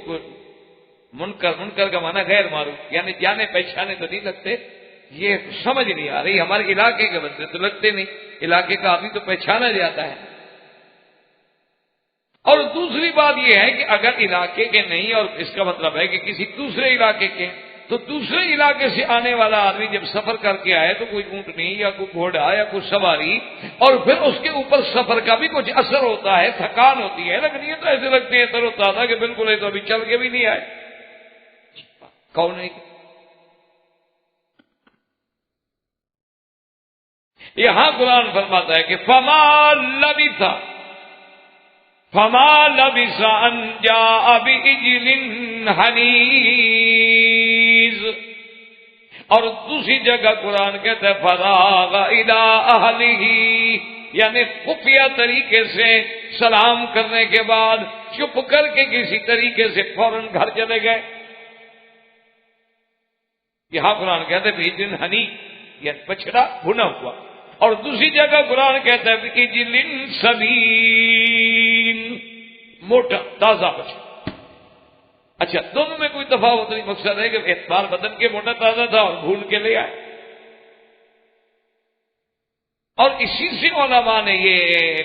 منکر کا معنی غیر معروف، یعنی جانے پہچانے تو نہیں لگتے. یہ سمجھ نہیں آ رہی، ہمارے علاقے کے بندے تو لگتے نہیں، علاقے کا آدمی تو پہچانا جاتا ہے. اور دوسری بات یہ ہے کہ اگر علاقے کے نہیں، اور اس کا مطلب ہے کہ کسی دوسرے علاقے کے، تو دوسرے علاقے سے آنے والا آدمی جب سفر کر کے آئے تو کوئی اونٹنی یا کوئی گھوڑا یا کوئی سواری، اور پھر اس کے اوپر سفر کا بھی کچھ اثر ہوتا ہے، تھکان ہوتی ہے، لگنی ہے تو ایسے لگتے ہیں تر و تازہ کہ بالکل ہے تو ابھی چل کے بھی نہیں آئے. کون ہے؟ یہاں قرآن فرماتا ہے کہ فما لبث ان جاء بعجل حنیذ. اور دوسری جگہ قرآن کہتا ہے فراغ الی اہلہ، یعنی خفیہ طریقے سے سلام کرنے کے بعد چپ کر کے کسی طریقے سے فوراً گھر چلے گئے. یہاں قرآن کہتا ہے بعجل حنیذ، یعنی بچڑا بھنا ہوا. اور دوسری جگہ قرآن کہتا ہے بعجل سمین، موٹا تازہ بچڑا. اچھا دونوں میں کوئی تفاوت نہیں، مقصد ہے کہ اعتبار بدن کے موٹا تازہ تھا اور بھون کے لے آئے. اور اسی سے علماء نے یہ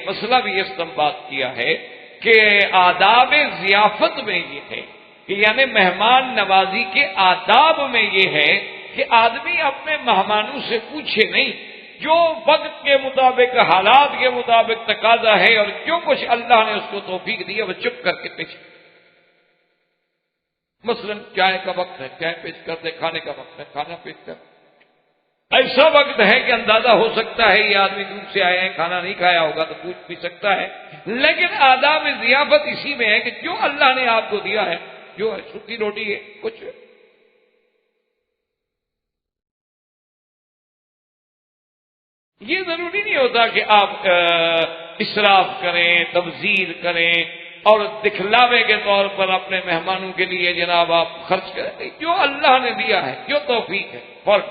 مسئلہ بھی استنباط کیا ہے کہ آداب ضیافت میں یہ ہے کہ یعنی مہمان نوازی کے آداب میں یہ ہے کہ آدمی اپنے مہمانوں سے پوچھے نہیں، جو وقت کے مطابق، حالات کے مطابق تقاضا ہے اور جو کچھ اللہ نے اس کو توفیق دی ہے وہ چپ کر کے پیش. مثلا چائے کا وقت ہے، چائے پیش کرتے، کھانے کا وقت ہے، کھانا پیش کر. ایسا وقت ہے کہ اندازہ ہو سکتا ہے یہ آدمی دور سے آئے ہیں، کھانا نہیں کھایا ہوگا تو پوچھ بھی سکتا ہے. لیکن آداب ضیافت اسی میں ہے کہ جو اللہ نے آپ کو دیا ہے، جو ہے سوکھی روٹی ہے، کچھ یہ ضروری نہیں ہوتا کہ آپ اسراف کریں، تبذیر کریں اور دکھلاوے کے طور پر اپنے مہمانوں کے لیے جناب آپ خرچ کریں. جو اللہ نے دیا ہے، جو توفیق ہے فرق.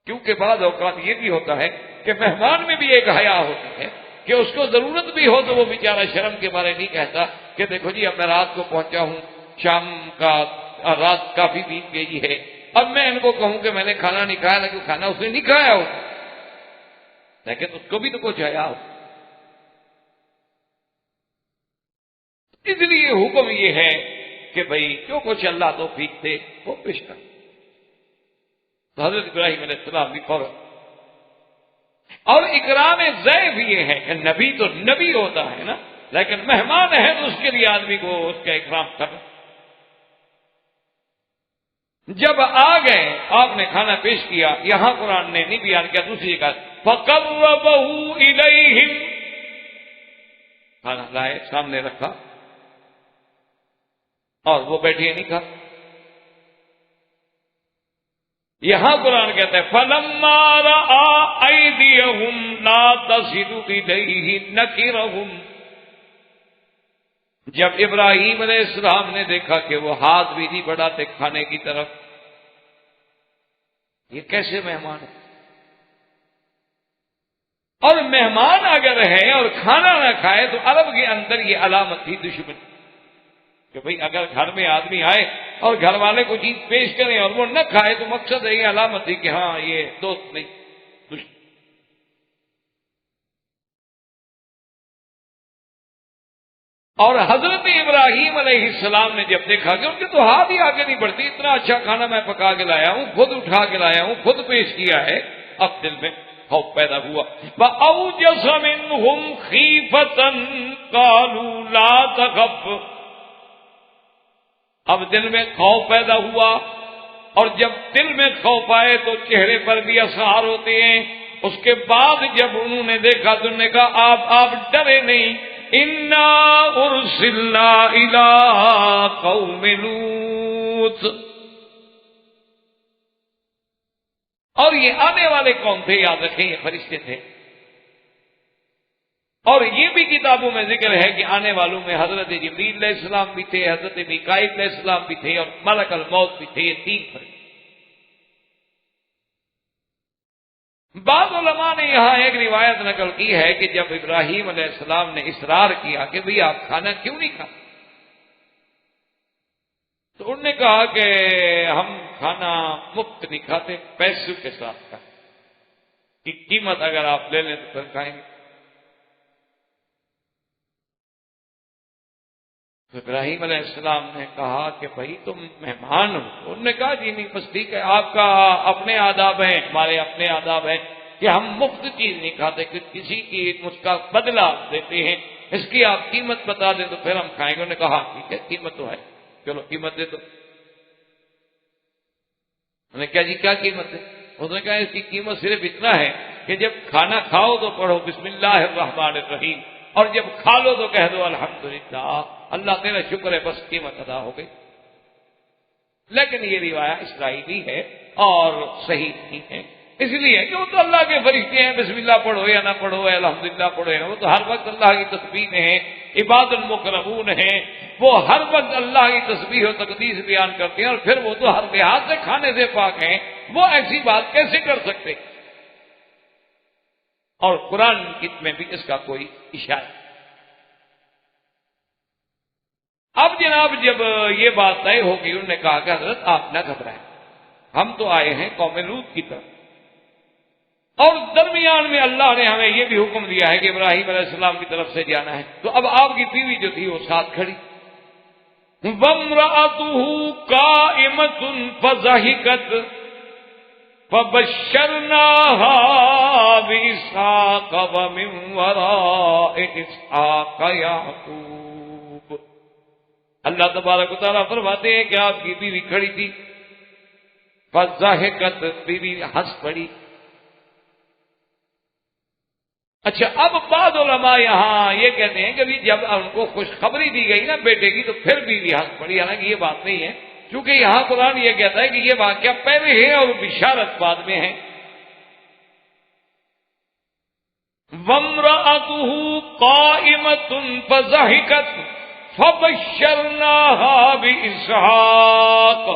کیونکہ بعض اوقات یہ بھی ہوتا ہے کہ مہمان میں بھی ایک حیا ہوتی ہے کہ اس کو ضرورت بھی ہو تو وہ بیچارہ شرم کے بارے نہیں کہتا کہ دیکھو جی اب میں رات کو پہنچا ہوں، شام کا رات کافی بیت گئی ہے، اب میں ان کو کہوں کہ میں نے کھانا نہیں کھایا، لیکن کھانا اس نے نہیں کھایا ہو، لیکن اس کو بھی تو کچھ آیا ہو۔ اس لیے حکم یہ ہے کہ بھئی جو کچھ اللہ توفیق دے وہ پیش کر۔ تو حضرت ابراہیم علیہ السلام بھی فوراً، اور اکرام ضیف یہ ہے کہ نبی تو نبی ہوتا ہے نا، لیکن مہمان ہے تو اس کے لیے آدمی کو اس کا اکرام کرنا۔ جب آ گئے آپ نے کھانا پیش کیا، یہاں قرآن نے نہیں بیان کیا، دوسری جگہ فَقَرَّبَهُ إِلَيْهِمْ، کھانا لائے سامنے رکھا اور وہ بیٹھے نہیں کھا۔ یہاں قرآن کہتا ہے فَلَمَّا رَأَىٰ أَيْدِيَهُمْ لَا تَصِلُ إِلَيْهِ نَكِرَهُمْ، جب ابراہیم علیہ السلام نے دیکھا کہ وہ ہاتھ بھی نہیں بڑھاتے کھانے کی طرف، یہ کیسے مہمان ہے؟ اور مہمان اگر ہے اور کھانا نہ کھائے تو عرب کے اندر یہ علامت تھی دشمن کہ بھئی اگر گھر میں آدمی آئے اور گھر والے کو چیز پیش کریں اور وہ نہ کھائے تو مقصد ہے یہ علامت تھی کہ ہاں یہ دوست نہیں دشمن۔ اور حضرت ابراہیم علیہ السلام نے جب دیکھا کہ ان کے تو ہاتھ ہی آگے نہیں بڑھتی، اتنا اچھا کھانا میں پکا کے لایا ہوں، خود اٹھا کے لایا ہوں، خود پیش کیا ہے، اب دل میں خوف پیدا ہوا۔ وَأَوْجَسَ مِنْهُمْ خِيفَةً قَالُوا لَا تَخَفْ، اب دل میں خوف پیدا ہوا، اور جب دل میں خوف آئے تو چہرے پر بھی اثار ہوتے ہیں۔ اس کے بعد جب انہوں نے دیکھا تو انہوں نے کہا آپ ڈرے نہیں، اِنَّا أُرْسِلْنَا إِلَىٰ قَوْمِ لُوطٍ، اور یہ آنے والے کون تھے؟ یاد رکھیں یہ فرشتے تھے، اور یہ بھی کتابوں میں ذکر ہے کہ آنے والوں میں حضرت جبریل علیہ السلام بھی تھے، حضرت میکائیل علیہ السلام بھی تھے، اور ملک الموت بھی تھے، یہ تین فرشتے۔ بعض علماء نے یہاں ایک روایت نقل کی ہے کہ جب ابراہیم علیہ السلام نے اصرار کیا کہ بھئی آپ کھانا کیوں نہیں کھاتے، تو انہوں نے کہا کہ ہم کھانا مفت نہیں کھاتے، پیسوں کے ساتھ کھاتے، کی قیمت اگر آپ لے لیں تو پھر کھائیں گے۔ تو ابراہیم علیہ السلام نے کہا کہ بھائی تم مہمان ہو، انہوں نے کہا جی نہیں بس ٹھیک ہے، آپ کا اپنے آداب ہیں، ہمارے اپنے آداب ہیں کہ ہم مفت چیز نہیں کھاتے، کہ کسی کی اس کا بدلہ دیتے ہیں، اس کی آپ قیمت بتا دیں تو پھر ہم کھائیں گے۔ انہوں نے کہا ٹھیک ہے قیمت تو ہے، چلو قیمت دے دو۔ انہوں نے کہا جی کیا قیمت ہے؟ انہوں نے کہا اس کی قیمت صرف اتنا ہے کہ جب کھانا کھاؤ تو پڑھو بسم اللہ الرحمن الرحیم، اور جب کھا لو تو کہہ دو الحمدللہ، اللہ تیرا شکر ہے، بس قیمت ادا ہو گئی۔ لیکن یہ روایت اسرائیلی ہے اور صحیح نہیں ہے، اس لیے کہ وہ تو اللہ کے فرشتے ہیں، بسم اللہ پڑھو یا نہ پڑھو، الحمدللہ پڑھو یا نہ، وہ تو ہر وقت اللہ کی تسبیح میں ہیں، عباد المکرمون ہیں، وہ ہر وقت اللہ کی تسبیح و تقدیس بیان کرتے ہیں، اور پھر وہ تو ہر لحاظ سے کھانے سے پاک ہیں، وہ ایسی بات کیسے کر سکتے؟ اور قرآن میں بھی اس کا کوئی اشارہ۔ اب جناب جب یہ بات طے ہو گئی، انہوں نے کہا کہ حضرت آپ نہ گھبرائیں، ہم تو آئے ہیں قوم لوط کی طرف، اور درمیان میں اللہ نے ہمیں یہ بھی حکم دیا ہے کہ ابراہیم علیہ السلام کی طرف سے جانا ہے۔ تو اب آپ کی بیوی جو تھی وہ ساتھ کھڑی، وَامْرَأَتُهُ قَائِمَةٌ فَضَحِكَتْ فَبَشَّرْنَاهَا بِإِسْحَاقَ وَمِنْ وَرَاءِ إِسْحَاقَ يَعْقُوبَ۔ اللہ تبارک و تعالیٰ فرماتے ہیں کہ آپ کی بیوی کھڑی تھی، فَضَحِكَتْ، بیوی ہنس پڑی۔ اچھا اب بعض علماء یہاں یہ کہتے ہیں کہ جب ان کو خوشخبری دی گئی نا بیٹے کی تو پھر بیوی ہنس پڑی، حالانکہ یہ بات نہیں ہے، کیونکہ یہاں قرآن یہ کہتا ہے کہ یہ واقعہ پہلے ہے اور بشارت بعد میں ہے۔ وَامْرَأَتُهُ قَائِمَةٌ فَضَحِكَتْ فَبَشَّرْنَاهَا بِإِسْحَاقَ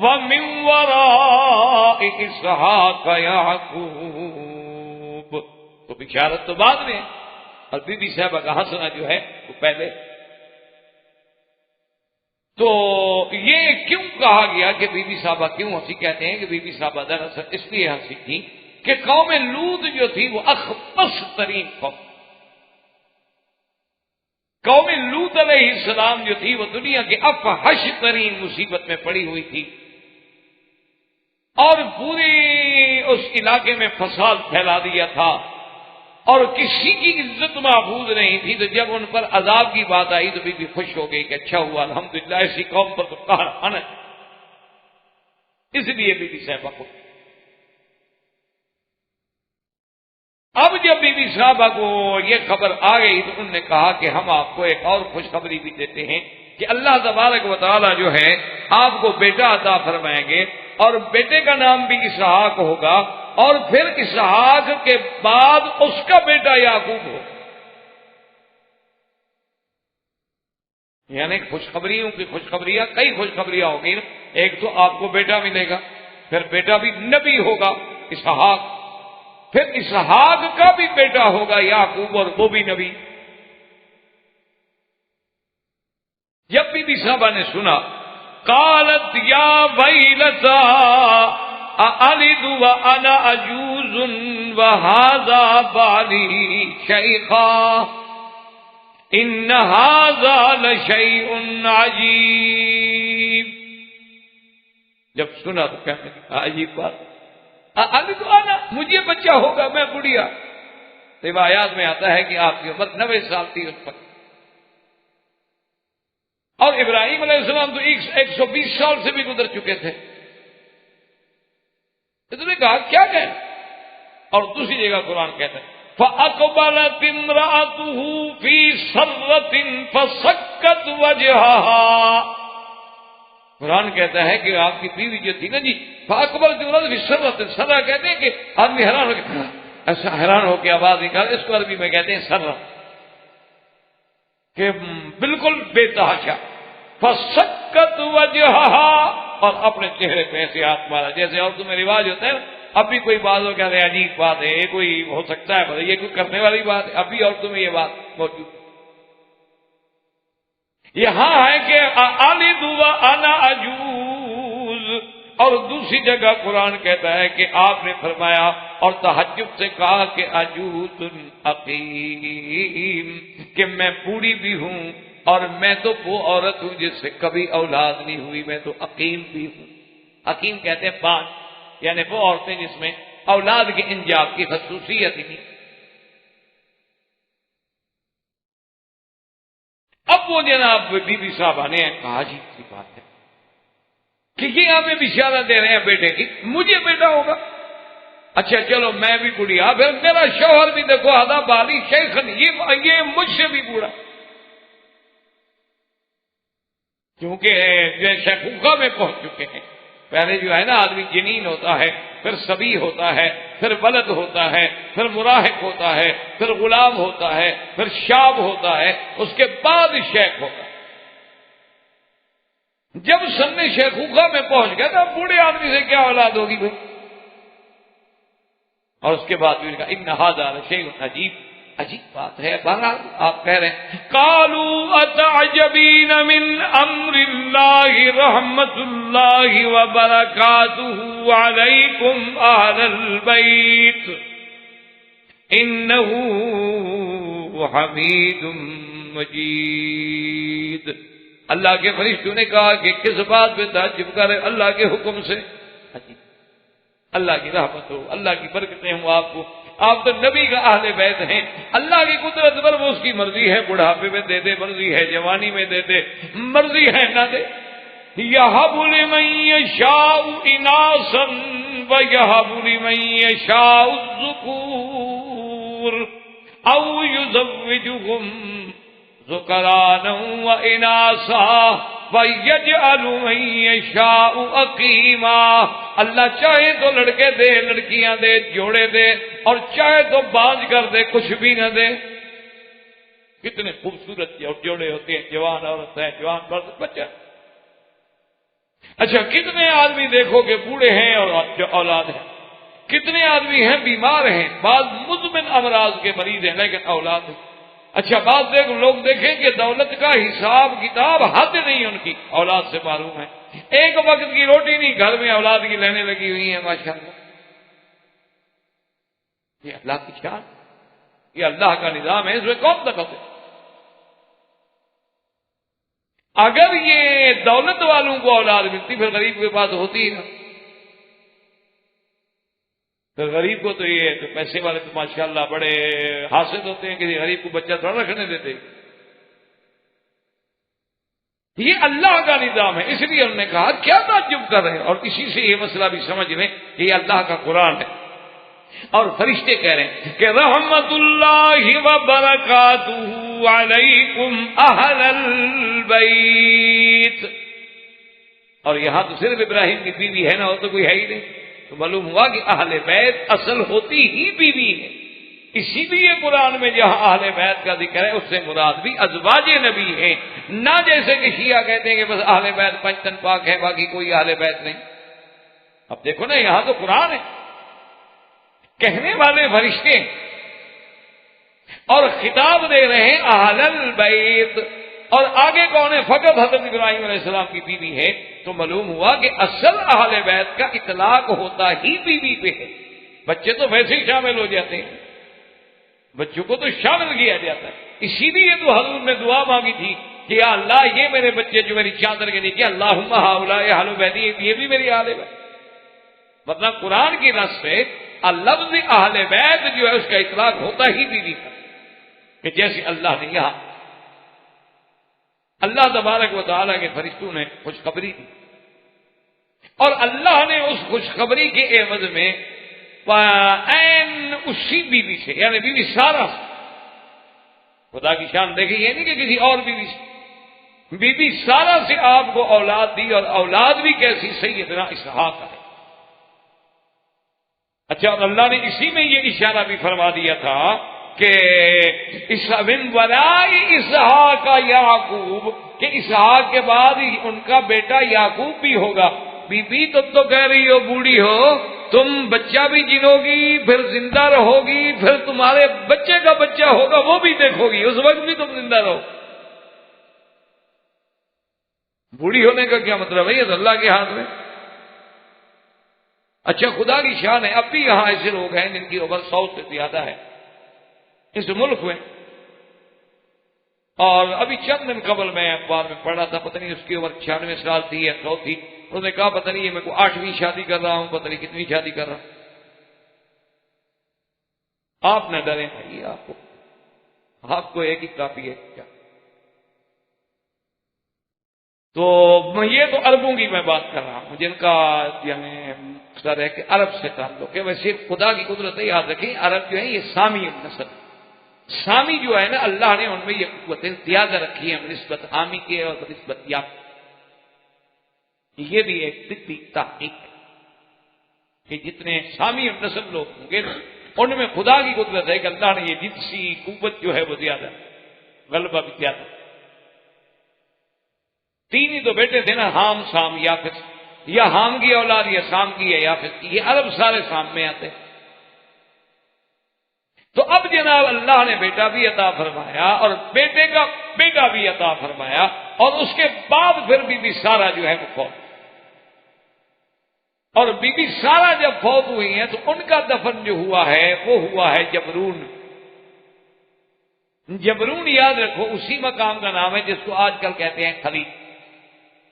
وَمِنْ وَرَاءِ إِسْحَاقَ يَعْقُوبَ۔ تو بشارت تو بعد میں، اور بی بی صاحبہ کا ہنسنا جو ہے وہ پہلے۔ تو یہ کیوں کہا گیا کہ بی بی صاحبہ کیوں ہنسی؟ کہتے ہیں کہ بی بی صاحبہ دراصل اس لیے ہنسی تھی کہ قوم لوط جو تھی وہ اخبث ترین قوم لوط علیہ السلام جو تھی وہ دنیا کے افحش ترین مصیبت میں پڑی ہوئی تھی، اور پورے اس علاقے میں فساد پھیلا دیا تھا، اور کسی کی عزت محفوظ نہیں تھی۔ تو جب ان پر عذاب کی بات آئی تو بھی خوش ہو گئی کہ اچھا ہوا، الحمدللہ ایسی قوم پر تو قہر آنا ہے۔ اس لیے بی بی صاحبہ کو اب جب بی بی صاحبہ کو یہ خبر آ گئی تو انہوں نے کہا کہ ہم آپ کو ایک اور خوشخبری بھی دیتے ہیں کہ اللہ تبارک و تعالی جو ہے آپ کو بیٹا عطا فرمائیں گے، اور بیٹے کا نام بھی اسحاق ہوگا، اور پھر اسحاق کے بعد اس کا بیٹا یعقوب ہو۔ یعنی خوشخبریوں کی خوشخبریاں، کئی خوشخبریاں ہوگی نا۔ ایک تو آپ کو بیٹا ملے گا، پھر بیٹا بھی نبی ہوگا اسحاق، پھر اسحاق کا بھی بیٹا ہوگا یعقوب، اور وہ بھی نبی۔ جب بی بی صاحبہ نے سنا، قالت یا ویلتا أألد وأنا عجوز وهذا بالي شيخا إن هذا لشيء عجيب۔ جب سنا تو کہنے لگا عجیب بات، أألد وأنا، مجھے بچہ ہوگا، میں بڑھیا۔ روایات میں آتا ہے کہ آپ کی عمر 90 سال تھی اس وقت، اور ابراہیم علیہ السلام تو 120 سال سے بھی گزر چکے تھے۔ تو نے کہا کیا کہنا؟ اور دوسری جگہ قرآن کہتا ہے فَأَقْبَلَتِ امْرَأَتُهُ فِي سَرَّةٍ فَسَكَّتْ وَجْهَهَا۔ قرآن کہتا ہے کہ آپ کی بیوی جو تھی نا جی، فَأَقْبَلَتِ امْرَأَتُهُ فِي سَرَّةٍ، سرّہ کہتے ہیں کہ آدمی حیران ہو کے ایسا حیران ہو کے آواز نکال، اس کو عربی میں کہتے ہیں سرّہ، کہ بالکل بے تحاشا۔ فَسَكَّتْ وَجْهَهَا، اور اپنے چہرے پہ ایسے ہاتھ مارا، جیسے عورتوں میں رواج ہوتا ہے نا، اب بھی کوئی بات ہو کہتے ہیں عجیب بات ہے، یہ کوئی ہو سکتا ہے، یہ کوئی کرنے والی بات ہے، اب بھی عورتوں میں یہ بات موجود ہے۔ یہاں ہے کہ آلد وانا عجوز، اور دوسری جگہ قرآن کہتا ہے کہ آپ نے فرمایا اور تہجد سے کہا کہ عجوز عقیم، کہ میں بوڑھی بھی ہوں، اور میں تو وہ عورت ہوں جس سے کبھی اولاد نہیں ہوئی، میں تو عقیم بھی ہوں۔ عقیم کہتے ہیں بانج، یعنی وہ عورتیں جس میں اولاد کے انجاب کی خصوصیت ہی نہیں۔ اب وہ جناب بی بی صاحبہ نے کہا جی کی بات ہے کہ یہ ہمیں بشارت دے رہے ہیں بیٹے کی، مجھے بیٹا ہوگا، اچھا چلو میں بھی بڑھیا، پھر میرا شوہر بھی دیکھو آدھا بالی شیخن، یہ مجھ سے بھی بوڑھا، کیونکہ جو شیخوخہ میں پہنچ چکے ہیں۔ پہلے جو ہے نا آدمی جنین ہوتا ہے، پھر صبی ہوتا ہے، پھر ولد ہوتا ہے، پھر مراہق ہوتا ہے، پھر غلام ہوتا ہے، پھر شاب ہوتا ہے، اس کے بعد شیخ ہوتا ہے۔ جب سن شیخوخہ میں پہنچ گیا تو بوڑھے آدمی سے کیا اولاد ہوگی بھائی؟ اور اس کے بعد بھی کہا ان ھذا لشیء عجیب، عجیب بات ہے۔ بہرحال آپ کہہ رہے ہیں قالوا اتعجبین من امر اللہ رحمت اللہ وبرکاتہ علیکم اہل البیت انہ حمید مجید۔ اللہ کے فرشتوں نے کہا کہ کس بات پہ تعجب کر رہے؟ اللہ کے حکم سے، اللہ کی رحمت ہو، اللہ کی برکتیں ہوں آپ کو، آپ تو نبی کا اہل بیت ہیں، اللہ کی قدرت پر وہ اس کی مرضی ہے، بڑھاپے میں دے دے، مرضی ہے جوانی میں دے دے، مرضی ہے نہ دے۔ یہب لمن یشاء اناثا ویہب لمن یشاء الذکور او یزوجہم ذکرانا واناثا وَيَجْعَلُ مَن يَشَاءُ عَقِيمًا۔ اللہ چاہے تو لڑکے دے، لڑکیاں دے، جوڑے دے، اور چاہے تو باز کر دے، کچھ بھی نہ دے۔ کتنے خوبصورت جوڑے ہوتے ہیں، جوان عورت ہے، جوان مرد، بچہ۔ اچھا کتنے آدمی دیکھو کہ بوڑھے ہیں اور اولاد ہے، کتنے آدمی ہیں بیمار ہیں، بعض مزمن امراض کے مریض ہیں لیکن اولاد ہے۔ اچھا بات لوگ دیکھیں کہ دولت کا حساب کتاب حد نہیں ان کی اولاد سے معلوم ہے. ایک وقت کی روٹی نہیں گھر میں اولاد کی لینے لگی ہوئی ہیں ماشاءاللہ. یہ اللہ کی شان، یہ اللہ کا نظام ہے، اس میں کون دخل ہے؟ اگر یہ دولت والوں کو اولاد ملتی پھر غریب کے پاس ہوتی ہی نا. پھر غریب کو تو یہ تو پیسے والے تو ماشاءاللہ بڑے حاصل ہوتے ہیں کہ غریب کو بچہ تھوڑا رکھنے دیتے. یہ اللہ کا نظام ہے، اس لیے انہوں نے کہا کیا تعجب کر رہے ہیں. اور اسی سے یہ مسئلہ بھی سمجھ لیں کہ یہ اللہ کا قرآن ہے. اور فرشتے کہہ رہے ہیں کہ رحمت اللہ وبرکاتہ علیکم اہل البیت. اور یہاں تو صرف ابراہیم کی بیوی ہے نا، اور تو کوئی ہے ہی نہیں. تو معلوم ہوا کہ اہل بیت اصل ہوتی ہی بیوی ہے. اسی لیے قرآن میں جہاں اہل بیت کا ذکر ہے اس سے مراد بھی ازواج نبی ہیں، نہ جیسے کہ شیعہ کہتے ہیں کہ بس اہل بیت پنجتن پاک ہے باقی کوئی اہل بیت نہیں. اب دیکھو نا یہاں تو قرآن ہے، کہنے والے فرشتے اور خطاب دے رہے ہیں اہل البیت. اور آگے کون ہے؟ فقط حضرت ابراہیم علیہ السلام کی بیوی ہے. تو معلوم ہوا کہ اصل اہل بیت کا اطلاق ہوتا ہی بیوی پہ ہے. بچے تو ویسے ہی شامل ہو جاتے ہیں، بچوں کو تو شامل کیا جاتا ہے. اسی لیے تو حضور نے دعا مانگی تھی کہ یا اللہ یہ میرے بچے جو میری چادر کے نیچے اللہم ہؤلاء اہل بیتی، یہ بھی میری اہل بیت. مطلب قرآن کی نص سے لفظ اہل بیت جو ہے اس کا اطلاق ہوتا ہی بیوی کا، کہ جیسے اللہ نے یہاں اللہ تبارک و تعالیٰ کے فرشتوں نے خوشخبری دی، اور اللہ نے اس خوشخبری کے عوض میں اسی بیوی سے یعنی بیوی سارا سے، خدا کی شان دیکھیں، یہ نہیں کہ کسی اور بیوی سے، بیوی سارا سے آپ کو اولاد دی. اور اولاد بھی کیسی؟ سیدنا اسحاق ہے. اچھا، اور اللہ نے اسی میں یہ اشارہ بھی فرما دیا تھا کہ من وراء اسحاق یعقوب، کہ اسحاق کے بعد ان کا بیٹا یعقوب بھی ہوگا. بی بی تم تو کہہ رہی ہو بوڑھی ہو، تم بچہ بھی جنو گی، پھر زندہ رہو گی، پھر تمہارے بچے کا بچہ ہوگا وہ بھی دیکھو گی، اس وقت بھی تم زندہ رہو. بوڑھی ہونے کا کیا مطلب ہے؟ یہ تو اللہ کے ہاتھ میں. اچھا، خدا کی شان ہے اب بھی یہاں ایسے لوگ ہیں جن کی عمر 100 سے زیادہ ہے اس ملک میں. اور ابھی چند دن قبل میں اخبار میں پڑھا تھا، پتہ نہیں اس کی عمر 96 سال تھی یا 100 تھی. انہوں نے کہا پتہ نہیں یہ میں کو 8ویں شادی کر رہا ہوں، پتہ نہیں کتنی شادی کر رہا ہوں. آپ نہ ڈریں بھائی، آپ کو ایک ہی کافی ہے کیا. تو یہ تو عربوں کی میں بات کر رہا ہوں جن کا یعنی مقصد ہے کہ عرب سے تعلق ہے. ویسے خدا کی قدرت ہے، یاد رکھیں عرب جو ہے یہ سامی نسل، سامی جو ہے نا اللہ نے ان میں یہ قوتیں زیادہ رکھی ہیں نسبت عامی کے اور نسبت یا. یہ بھی ایک طبی تحقیق ہے کہ جتنے سامی نسل لوگ ہوں گے ان میں خدا کی قدرت ہے کہ اللہ نے یہ جنسی قوت جو ہے وہ زیادہ، غلبہ بھی زیادہ. 3 ہی تو بیٹے تھے نا، حام سام یافس، یا حام کی اولاد یا سام کی ہے یافس کی. یہ عرب سارے سام میں آتے. تو اب جناب اللہ نے بیٹا بھی عطا فرمایا اور بیٹے کا بیٹا بھی عطا فرمایا، اور اس کے بعد پھر بی بی سارا جو ہے وہ فوت. اور بی بی سارا جب فوت ہوئی ہیں تو ان کا دفن جو ہوا ہے وہ ہوا ہے جبرون. جبرون یاد رکھو اسی مقام کا نام ہے جس کو آج کل کہتے ہیں خلیل.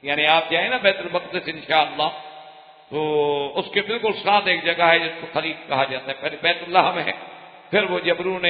یعنی آپ جائیں نا بیت المقدس انشاءاللہ تو اس کے بالکل ساتھ ایک جگہ ہے جس کو خلیل کہا جاتا ہے. پہلے بیت اللہ میں ہے، پھر وہ جبرون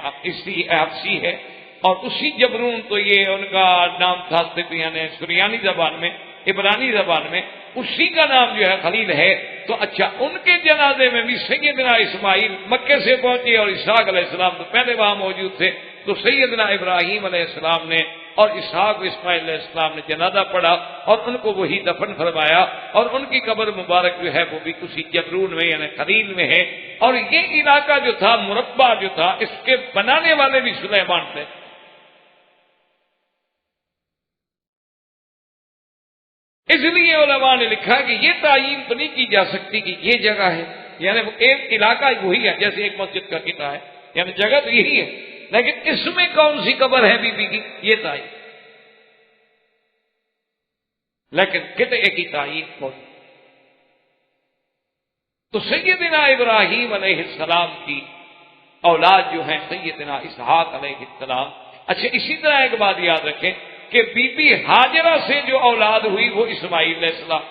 حبشی ہے، اور اسی جبرون تو یہ ان کا نام تھا یعنی سریانی زبان میں، عبرانی زبان میں اسی کا نام جو ہے خلیل ہے. تو اچھا، ان کے جنازے میں بھی سیدنا اسماعیل مکے سے پہنچے اور اسحاق علیہ السلام تو پہلے وہاں موجود تھے. تو سیدنا ابراہیم علیہ السلام نے اور اسحاق اسماعیل علیہ السلام نے جنازہ پڑھا اور ان کو وہی دفن فرمایا، اور ان کی قبر مبارک جو ہے وہ بھی اسی جبرون میں یعنی خلیل میں ہے. اور یہ علاقہ جو تھا مربع جو تھا اس کے بنانے والے بھی سلیمان تھے. اس لیے علماء نے لکھا کہ یہ تعین تو نہیں کی جا سکتی کہ یہ جگہ ہے، یعنی وہ ایک علاقہ وہی ہے جیسے ایک مسجد کا قطعہ ہے، یعنی جگہ تو یہی ہے لیکن اس میں کون سی قبر ہے بی بی کی یہ تعین، لیکن قطعے کی تعین موجود۔ تو سیدنا ابراہیم علیہ السلام کی اولاد جو ہیں سیدنا اسحاق علیہ السلام۔ اچھا اسی طرح ایک بات یاد رکھیں کہ بی بی ہاجرہ سے جو اولاد ہوئی وہ اسماعیل علیہ السلام۔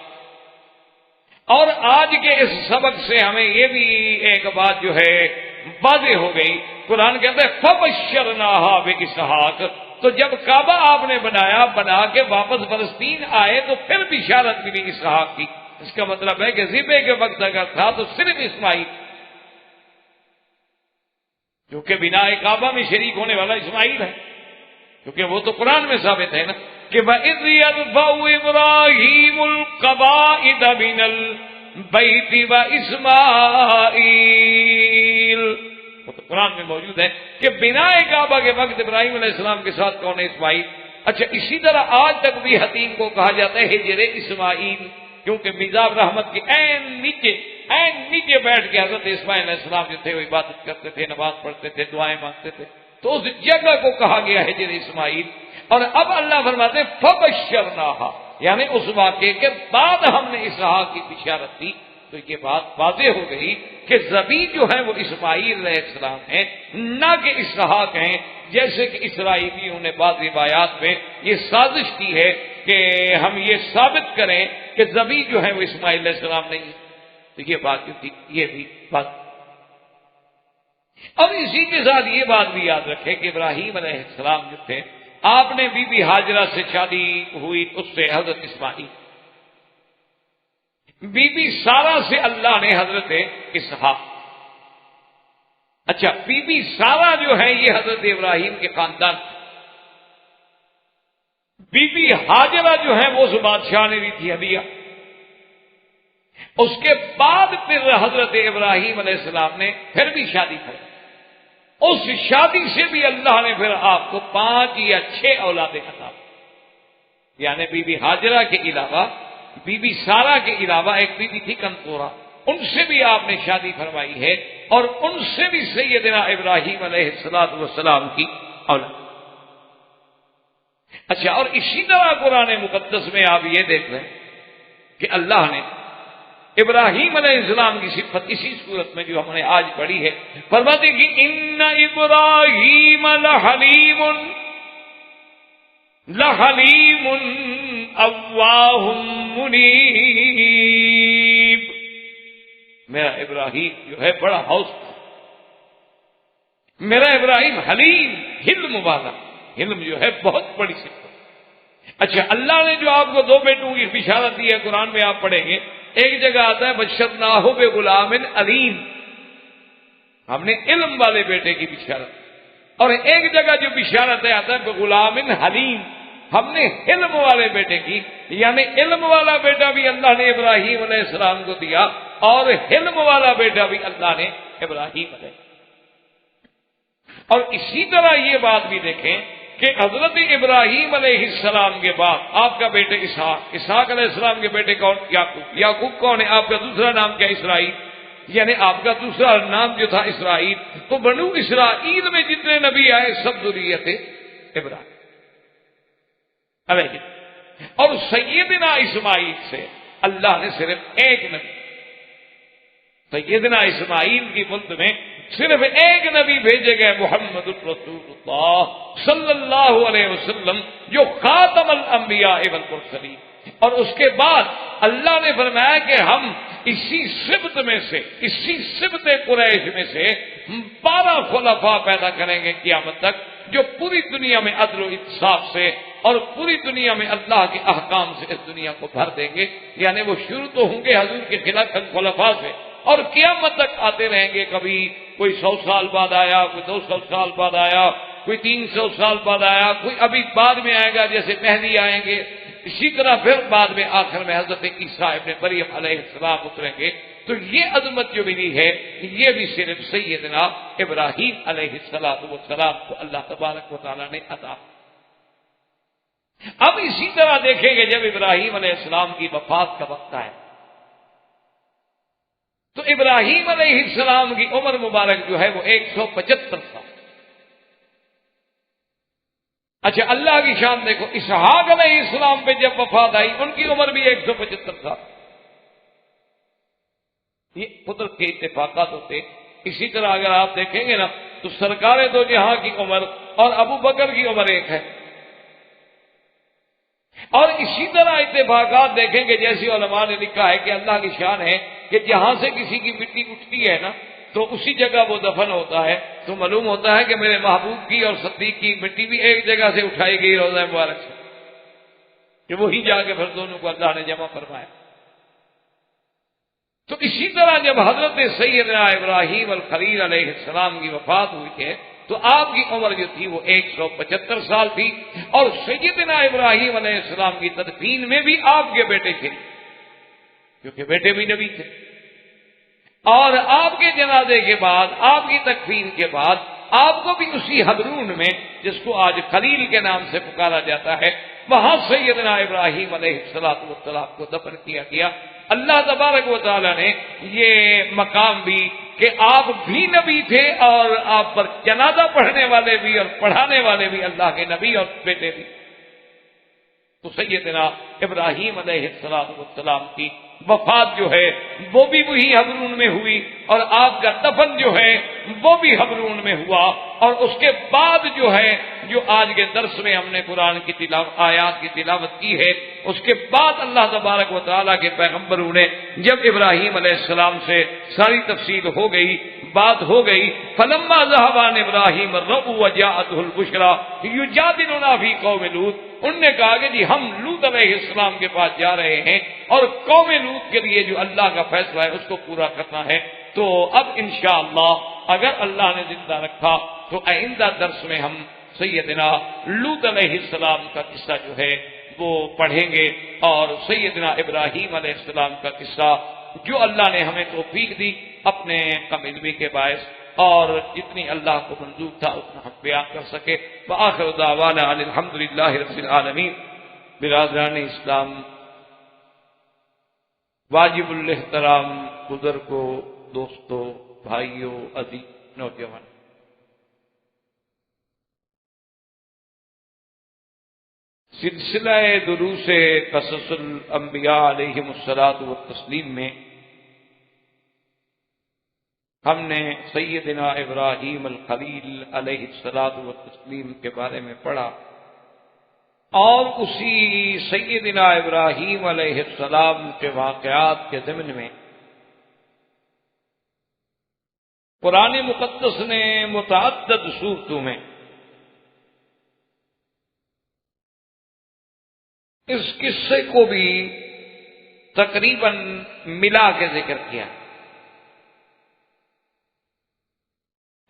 اور آج کے اس سبق سے ہمیں یہ بھی ایک بات جو ہے واضح ہو گئی، قرآن کہتا ہے فَبَشَّرْنَاهَا بِإِسْحَاقَ، تو جب کعبہ آپ نے بنا کے واپس فلسطین آئے تو پھر بشارت ملی اسحاق کی۔ اس کا مطلب ہے کہ ذبح کے وقت اگر تھا تو صرف اسماعیل، جو کہ بنا کعبہ میں شریک ہونے والا اسماعیل ہے، کیونکہ وہ تو قرآن میں ثابت ہے نا کہ وَإِذْ يَرْفَعُ إِبْرَاهِيمُ الْقَوَاعِدَ مِنَ الْبَيْتِ وَإِسْمَاعِيلُ، وہ تو قرآن میں موجود ہے کہ بنا کعبہ کے وقت ابراہیم علیہ السلام کے ساتھ کون ہے؟ اسماعیل۔ اچھا اسی طرح آج تک بھی حتیم کو کہا جاتا ہے ہجر اسماعیل، کیونکہ میزاب رحمت کے این نیچے بیٹھ کے حضرت اسماعیل علیہ السلام جو تھے وہ عبادت کرتے تھے، نماز پڑھتے تھے، دعائیں مانگتے تھے، تو اس جگہ کو کہا گیا ہجر اسماعیل۔ اور اب اللہ فرماتے ہیں فبشرناہا، یعنی اس واقعے کے بعد ہم نے اسحاق کی بشارت دی، تو یہ بات واضح ہو گئی کہ ذبیح جو ہے وہ اسماعیل علیہ السلام ہیں، نہ کہ اسحاق ہیں، جیسے کہ اسرائیلیوں نے بعض روایات میں یہ سازش کی ہے کہ ہم یہ ثابت کریں کہ ذبیح جو ہے وہ اسماعیل علیہ السلام نہیں ہے، تو یہ بات جو تھی یہ بھی بات۔ اب اسی کے ساتھ یہ بات بھی یاد رکھے کہ ابراہیم علیہ السلام جو تھے، آپ نے بی بی ہاجرہ سے شادی ہوئی، اس سے حضرت اسماعیل، بی بی سارہ سے اللہ نے حضرت اسحاق۔ اچھا بی بی سارہ جو ہے یہ حضرت ابراہیم کے خاندان، بی بی ہاجرہ جو ہے وہ اس بادشاہ نے دی تھی ہدیہ، اس کے بعد پھر حضرت ابراہیم علیہ السلام نے پھر بھی شادی کی، اس شادی سے بھی اللہ نے پھر آپ کو 5 یا 6 اولادیں عطا، یعنی بی بی ہاجرہ کے علاوہ بی بی سارہ کے علاوہ ایک بی بی تھی کنطورہ، ان سے بھی آپ نے شادی فرمائی ہے، اور ان سے بھی سیدنا ابراہیم علیہ السلام کی اولاد۔ اچھا اور اسی طرح قرآن مقدس میں آپ یہ دیکھ رہے ہیں کہ اللہ نے ابراہیم علیہ السلام کی صفت اسی صورت میں جو ہم نے آج پڑھی ہے، فرماتے کہ ان ابراہیم لحلیم اواہ منیب، میرا ابراہیم جو ہے بڑا حوص، میرا ابراہیم حلیم، حلم والا، حلم جو ہے بہت بڑی صفت۔ اچھا اللہ نے جو آپ کو 2 بیٹوں کی بشارت دی ہے، قرآن میں آپ پڑھیں گے ایک جگہ آتا ہے بشرناہ بغلام علیم، ہم نے علم والے بیٹے کی بشارت، اور ایک جگہ جو بشارت ہے آتا ہے بغلام حلیم، ہم نے علم والے بیٹے کی، یعنی علم والا بیٹا بھی اللہ نے ابراہیم علیہ السلام کو دیا، اور حلم والا بیٹا بھی اللہ نے ابراہیم علیہ۔ اور اسی طرح یہ بات بھی دیکھیں کہ حضرت ابراہیم علیہ السلام کے بعد آپ کا بیٹے اسحاق علیہ السلام کے بیٹے کون؟ یعقوب کون ہے؟ آپ کا دوسرا نام کیا؟ اسرائیل، یعنی آپ کا دوسرا نام جو تھا اسرائیل۔ تو بنو اسرائیل میں جتنے نبی آئے سب ذریت ابراہیم علیہ، اور سیدنا اسماعیل سے اللہ نے صرف ایک نبی، سیدنا اسماعیل کی ملک میں صرف ایک نبی بھیجے گئے، محمد الرسول اللہ صلی اللہ علیہ وسلم، جو خاتم الانبیاء والمرسلین۔ اور اس کے بعد اللہ نے فرمایا کہ ہم اسی سبط میں سے، اسی سبط قریش میں سے 12 خلفاء پیدا کریں گے قیامت تک، جو پوری دنیا میں عدل و انصاف سے اور پوری دنیا میں اللہ کے احکام سے اس دنیا کو بھر دیں گے۔ یعنی وہ شروع تو ہوں گے حضور کے خلاف خلفاء سے، اور قیامت تک آتے رہیں گے، کبھی کوئی 100 سال بعد آیا، کوئی 200 سال بعد آیا، کوئی 300 سال بعد آیا، کوئی ابھی بعد میں آئے گا جیسے مہدی آئیں گے، اسی طرح پھر بعد میں آخر میں حضرت عیسیٰ ابن مریم علیہ السلام اتریں گے۔ تو یہ عظمت جو ملی ہے یہ بھی صرف سیدنا ابراہیم علیہ السلام کو اللہ تبارک و تعالیٰ نے عطا۔ اب اسی طرح دیکھیں گے جب ابراہیم علیہ السلام کی وفات کا وقت آئے تو ابراہیم علیہ السلام کی عمر مبارک جو ہے وہ 175 سال، اچھا اللہ کی شان دیکھو، اسحاق علیہ السلام پہ جب وفات آئی ان کی عمر بھی 175 سال. یہ قدرت کے اتفاقات ہوتے. اسی طرح اگر آپ دیکھیں گے نا تو سرکار دو جہاں کی عمر اور ابو بکر کی عمر ایک ہے. اور اسی طرح اتفاقات دیکھیں گے جیسے علماء نے لکھا ہے کہ اللہ کی شان ہے کہ جہاں سے کسی کی مٹی اٹھتی ہے نا تو اسی جگہ وہ دفن ہوتا ہے. تو معلوم ہوتا ہے کہ میرے محبوب کی اور صدیق کی مٹی بھی ایک جگہ سے اٹھائی گئی روضہ مبارک سے، کہ وہی جا کے پھر دونوں کو اللہ نے جمع فرمایا. تو اسی طرح جب حضرت سیدنا ابراہیم الخلیل علیہ السلام کی وفات ہوئی ہے تو آپ کی عمر جو تھی وہ 175 سال تھی. اور سیدنا ابراہیم علیہ السلام کی تدفین میں بھی آپ کے بیٹے تھے، کیونکہ بیٹے بھی نبی تھے. اور آپ کے جنازے کے بعد، آپ کی تکفین کے بعد، آپ کو بھی اسی حبرون میں جس کو آج خلیل کے نام سے پکارا جاتا ہے وہاں سیدنا ابراہیم علیہ السلام کو دفن کیا گیا. اللہ تبارک و تعالی نے یہ مقام بھی کہ آپ بھی نبی تھے اور آپ پر جنازہ پڑھنے والے بھی اور پڑھانے والے بھی اللہ کے نبی اور بیٹے بھی. تو سیدنا ابراہیم علیہ السلام کی وفات جو ہے وہ بھی وہی حبرون میں ہوئی اور آپ کا دفن جو ہے وہ بھی حبرون میں ہوا. اور اس کے بعد جو ہے جو آج کے درس میں ہم نے قرآن کی آیات کی تلاوت کی ہے، اس کے بعد اللہ تبارک و تعالیٰ کے پیغمبروں نے جب ابراہیم علیہ السلام سے ساری تفصیل ہو گئی، بات ہو گئی، فلما ذهب عن ابراہیم الرعب وجاءته البشرى یجادلنا فی قوم لوط، انہوں نے کہا کہ جی ہم لوط علیہ السلام کے پاس جا رہے ہیں اور قوم لوط کے لیے جو اللہ کا فیصلہ ہے اس کو پورا کرنا ہے. تو اب انشاءاللہ اگر اللہ نے زندہ رکھا تو آئندہ درس میں ہم سیدنا لوط علیہ السلام کا قصہ جو ہے وہ پڑھیں گے اور سیدنا ابراہیم علیہ السلام کا قصہ جو اللہ نے ہمیں توفیق دی اپنے کم علمی کے باعث اور جتنی اللہ کو منظور تھا اتنا ہم بیان کر سکے. وآخر دعوانا الحمدللہ رب العالمین. برادران اسلام، واجب الاحترام بزرگوں، دوستوں، بھائیوں، عزیز نوجوان، سلسلہ دروس قصص الانبیاء علیہم الصلاۃ والتسلیم میں ہم نے سیدنا ابراہیم الخلیل علیہ الصلاۃ والتسلیم کے بارے میں پڑھا اور اسی سیدنا ابراہیم علیہ السلام کے واقعات کے ضمن میں قرآن مقدس نے متعدد صورتوں میں اس قصے کو بھی تقریباً ملا کے ذکر کیا.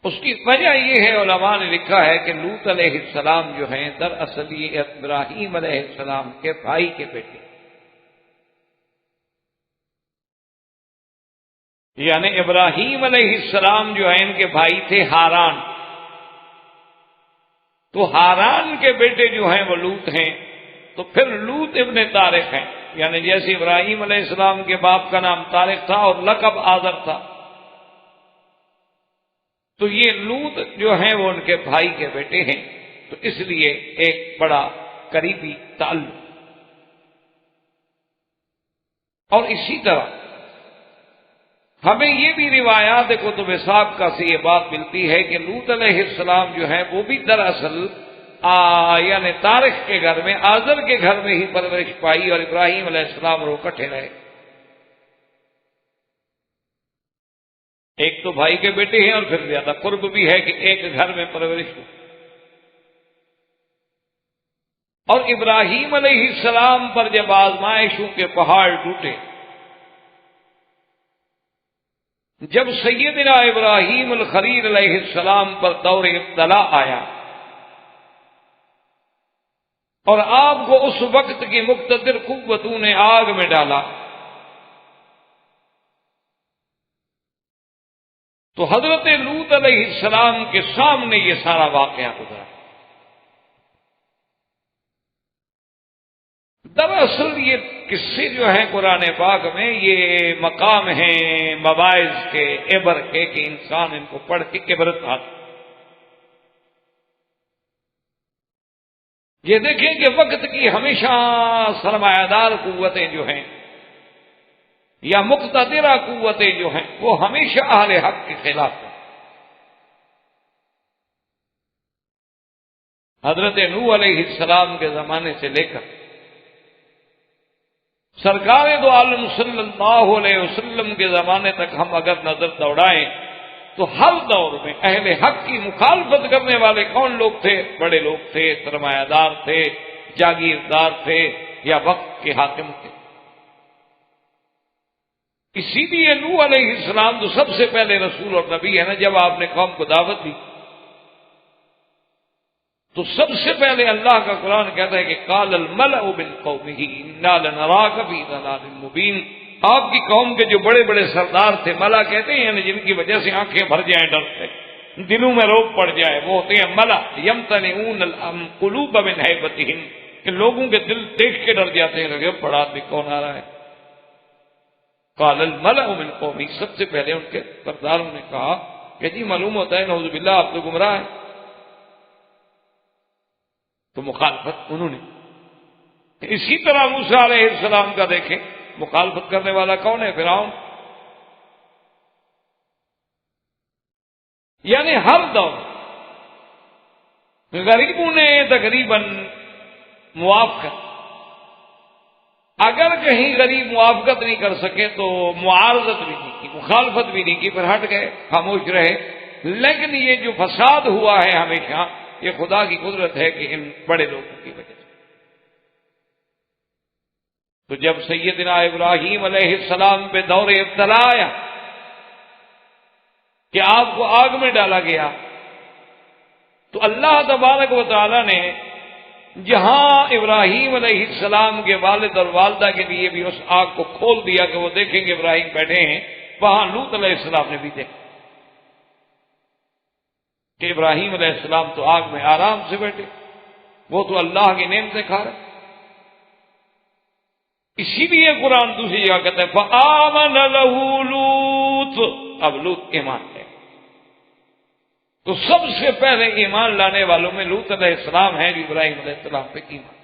اس کی وجہ یہ ہے، علماء نے لکھا ہے کہ لوط علیہ السلام جو ہیں دراصل یہ ابراہیم علیہ السلام کے بھائی کے بیٹے، یعنی ابراہیم علیہ السلام جو ہیں ان کے بھائی تھے ہاران. تو ہاران کے بیٹے جو ہیں وہ لوط ہیں. تو پھر لوط ابن طارق ہیں، یعنی جیسے ابراہیم علیہ السلام کے باپ کا نام طارق تھا اور لقب آذر تھا، تو یہ لوط جو ہیں وہ ان کے بھائی کے بیٹے ہیں. تو اس لیے ایک بڑا قریبی تعلق. اور اسی طرح ہمیں یہ بھی روایات کتب سابقہ سے یہ بات ملتی ہے کہ لوط علیہ السلام جو ہیں وہ بھی دراصل یعنی طارق کے گھر میں، آذر کے گھر میں ہی پرورش پائی اور ابراہیم علیہ السلام اور وہ اکٹھے رہے. ایک تو بھائی کے بیٹے ہیں اور پھر زیادہ قرب بھی ہے کہ ایک گھر میں پرورش ہو. اور ابراہیم علیہ السلام پر جب آزمائشوں کے پہاڑ ٹوٹے، جب سیدنا ابراہیم الخلیل علیہ السلام پر دور ابتلا آیا اور آپ کو اس وقت کی مقتدر قوتوں نے آگ میں ڈالا، تو حضرت لوط علیہ السلام کے سامنے یہ سارا واقعہ گزرا. دراصل یہ قصے جو ہیں قرآن پاک میں یہ مقام ہیں مواعظ کے، عبر کے، کہ انسان ان کو پڑھ کے عبرت حاصل یہ دیکھیں کہ وقت کی ہمیشہ سرمایہ دار قوتیں جو ہیں یا مقتدرہ قوتیں جو ہیں وہ ہمیشہ اہل حق کے خلاف ہیں. حضرت نوح علیہ السلام کے زمانے سے لے کر سرکار دو عالم صلی اللہ علیہ وسلم کے زمانے تک ہم اگر نظر دوڑائیں تو ہر دور میں اہل حق کی مخالفت کرنے والے کون لوگ تھے؟ بڑے لوگ تھے، سرمایہ دار تھے، جاگیردار تھے یا وقت کے حاکم تھے. اسی لیے نوح علیہ السلام تو سب سے پہلے رسول اور نبی ہے نا. جب آپ نے قوم کو دعوت دی تو سب سے پہلے اللہ کا قرآن کہتا ہے کہ قال الملأ من قومه انا لنراك في ضلال مبين. آپ کی قوم کے جو بڑے بڑے سردار تھے، ملا کہتے ہیں یعنی جن کی وجہ سے آنکھیں بھر جائیں ڈر سے، دلوں میں روب پڑ جائے، وہ ہوتے ہیں ملا. یمتنعون القلوب من هیبتهم، کہ لوگوں کے دل دیکھ کے ڈر جاتے ہیں، لگے بڑا آدمی کون آ رہا ہے. قال الملأ من قومه، سب سے پہلے ان کے سرداروں نے کہا کہ جی معلوم ہوتا ہے نعوذ باللہ آپ تو گمراہ ہیں. تو مخالفت انہوں نے. اسی طرح موسیٰ علیہ السلام کا دیکھیں، مخالفت کرنے والا کون ہے؟ فرعون. یعنی ہر دور غریبوں نے تقریباً موافقت، اگر کہیں غریب موافقت نہیں کر سکے تو معارضت بھی نہیں کی، مخالفت بھی نہیں کی، پھر ہٹ گئے، خاموش رہے. لیکن یہ جو فساد ہوا ہے ہمیشہ، یہ خدا کی قدرت ہے کہ ان بڑے لوگوں کی وجہ سے. تو جب سیدنا ابراہیم علیہ السلام پہ دور ابتلا آیا کہ آپ کو آگ میں ڈالا گیا، تو اللہ تبارک و تعالی نے جہاں ابراہیم علیہ السلام کے والد اور والدہ کے لیے بھی اس آگ کو کھول دیا کہ وہ دیکھیں گے ابراہیم بیٹھے ہیں، وہاں لوط علیہ السلام نے بھی دیکھا کہ ابراہیم علیہ السلام تو آگ میں آرام سے بیٹھے، وہ تو اللہ کی نعمتیں کھا رہے. اسی لیے قرآن دوسری جگہ کہتا ہے فآمن لہ لوط، اب لوط ایمان ہے. تو سب سے پہلے ایمان لانے والوں میں لوط علیہ السلام ہیں جو ابراہیم علیہ السلام پہ ایمان.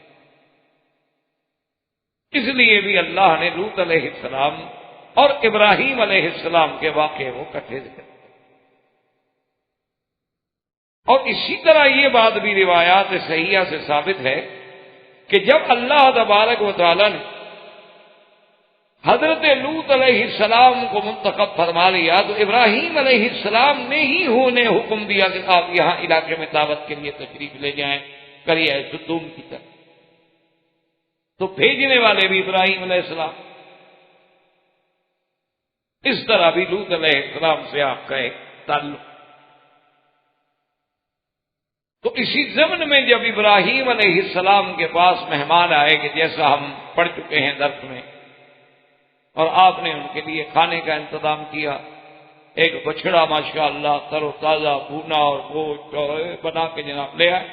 اس لیے بھی اللہ نے لوط علیہ السلام اور ابراہیم علیہ السلام کے واقعے وہ کٹھے ذکر. اور اسی طرح یہ بات بھی روایات صحیحہ سے ثابت ہے کہ جب اللہ تبارک و تعالی نے حضرت لوط علیہ السلام کو منتخب فرما لیا تو ابراہیم علیہ السلام نے ہی ہونے حکم دیا کہ آپ یہاں علاقے میں دعوت کے لیے تشریف لے جائیں، کریے ستون کی طرح. تو بھیجنے والے بھی ابراہیم علیہ السلام. اس طرح بھی لوط علیہ السلام سے آپ کا ایک تعلق. تو اسی ضمن میں جب ابراہیم علیہ السلام کے پاس مہمان آئے کہ جیسا ہم پڑھ چکے ہیں درس میں، اور آپ نے ان کے لیے کھانے کا انتظام کیا، ایک بچڑا ماشاءاللہ تر و تازہ بھونا اور گوشت بنا کے جناب لے آئے.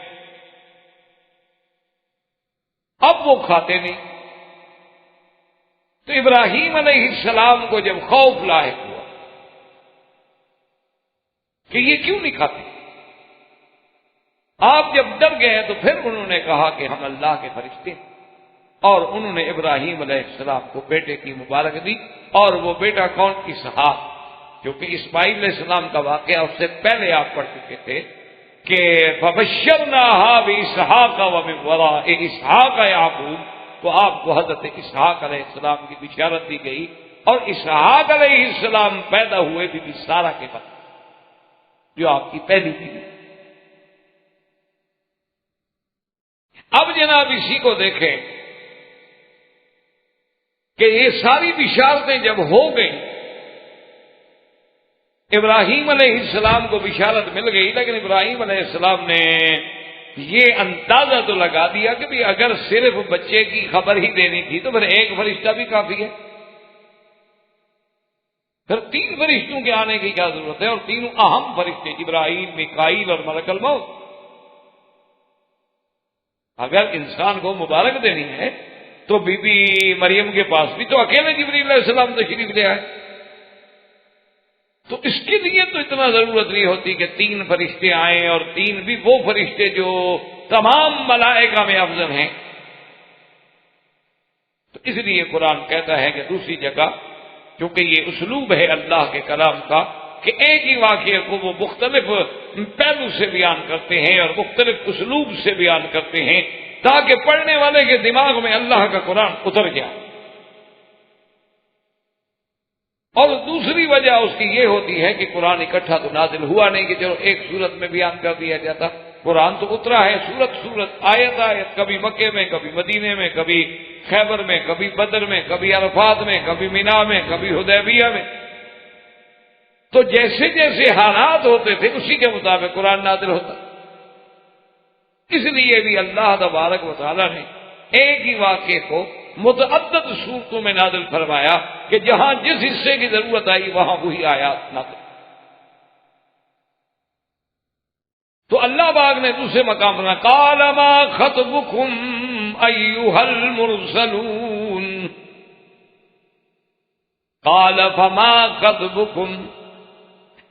اب وہ کھاتے نہیں. تو ابراہیم علیہ السلام کو جب خوف لاحق ہوا کہ یہ کیوں نہیں کھاتے، آپ جب ڈر گئے تو پھر انہوں نے کہا کہ ہم اللہ کے فرشتے ہیں، اور انہوں نے ابراہیم علیہ السلام کو بیٹے کی مبارک دی. اور وہ بیٹا کون؟ اسحاق، کیونکہ اسماعیل علیہ السلام کا واقعہ اس سے پہلے آپ پڑھ چکے تھے کہ فبشرناها باسحاق ومن وراء اسحاق یعقوب. تو آپ کو حضرت اسحاق علیہ السلام کی بشارت دی گئی، اور اسحاق علیہ السلام پیدا ہوئے بی بی سارہ کے بعد، جو آپ کی پہلی بیوی. اب جناب اسی کو دیکھیں کہ یہ ساری بشارتیں جب ہو گئیں، ابراہیم علیہ السلام کو بشارت مل گئی، لیکن ابراہیم علیہ السلام نے یہ اندازہ تو لگا دیا کہ بھی اگر صرف بچے کی خبر ہی دینی تھی تو پھر ایک فرشتہ بھی کافی ہے، پھر 3 فرشتوں کے آنے کی کیا ضرورت ہے؟ اور تینوں اہم فرشتے جبرائیل، میکائیل اور ملک الموت. اگر انسان کو مبارک دینی ہے تو بی بی مریم کے پاس بھی تو اکیلے جبریل علیہ السلام تشریف لے آئے. تو اس کے لیے تو اتنا ضرورت نہیں ہوتی کہ 3 فرشتے آئیں، اور 3 بھی وہ فرشتے جو تمام ملائکہ میں افضل ہیں. تو اس لیے قرآن کہتا ہے کہ دوسری جگہ کیونکہ یہ اسلوب ہے اللہ کے کلام کا کہ ایک ہی واقعے کو وہ مختلف پہلو سے بیان کرتے ہیں اور مختلف اسلوب سے بیان کرتے ہیں تاکہ پڑھنے والے کے دماغ میں اللہ کا قرآن اتر جائے. اور دوسری وجہ اس کی یہ ہوتی ہے کہ قرآن اکٹھا تو نازل ہوا نہیں کہ چلو ایک صورت میں بیان کر دیا جاتا. قرآن تو اترا ہے صورت صورت، آیت آیت، کبھی مکے میں، کبھی مدینے میں، کبھی خیبر میں، کبھی بدر میں، کبھی عرفات میں، کبھی مینا میں، کبھی حدیبیہ میں. تو جیسے جیسے حالات ہوتے تھے اسی کے مطابق قرآن نازل ہوتا. اس لیے بھی اللہ تبارک و تعالی نے ایک ہی واقعے کو متعدد صورتوں میں نازل فرمایا کہ جہاں جس حصے کی ضرورت آئی وہاں وہی آیات نازل. تو اللہ پاک نے دوسرے مقام پر قال ما خطبكم ايها المرسلون، قال فما خطبكم.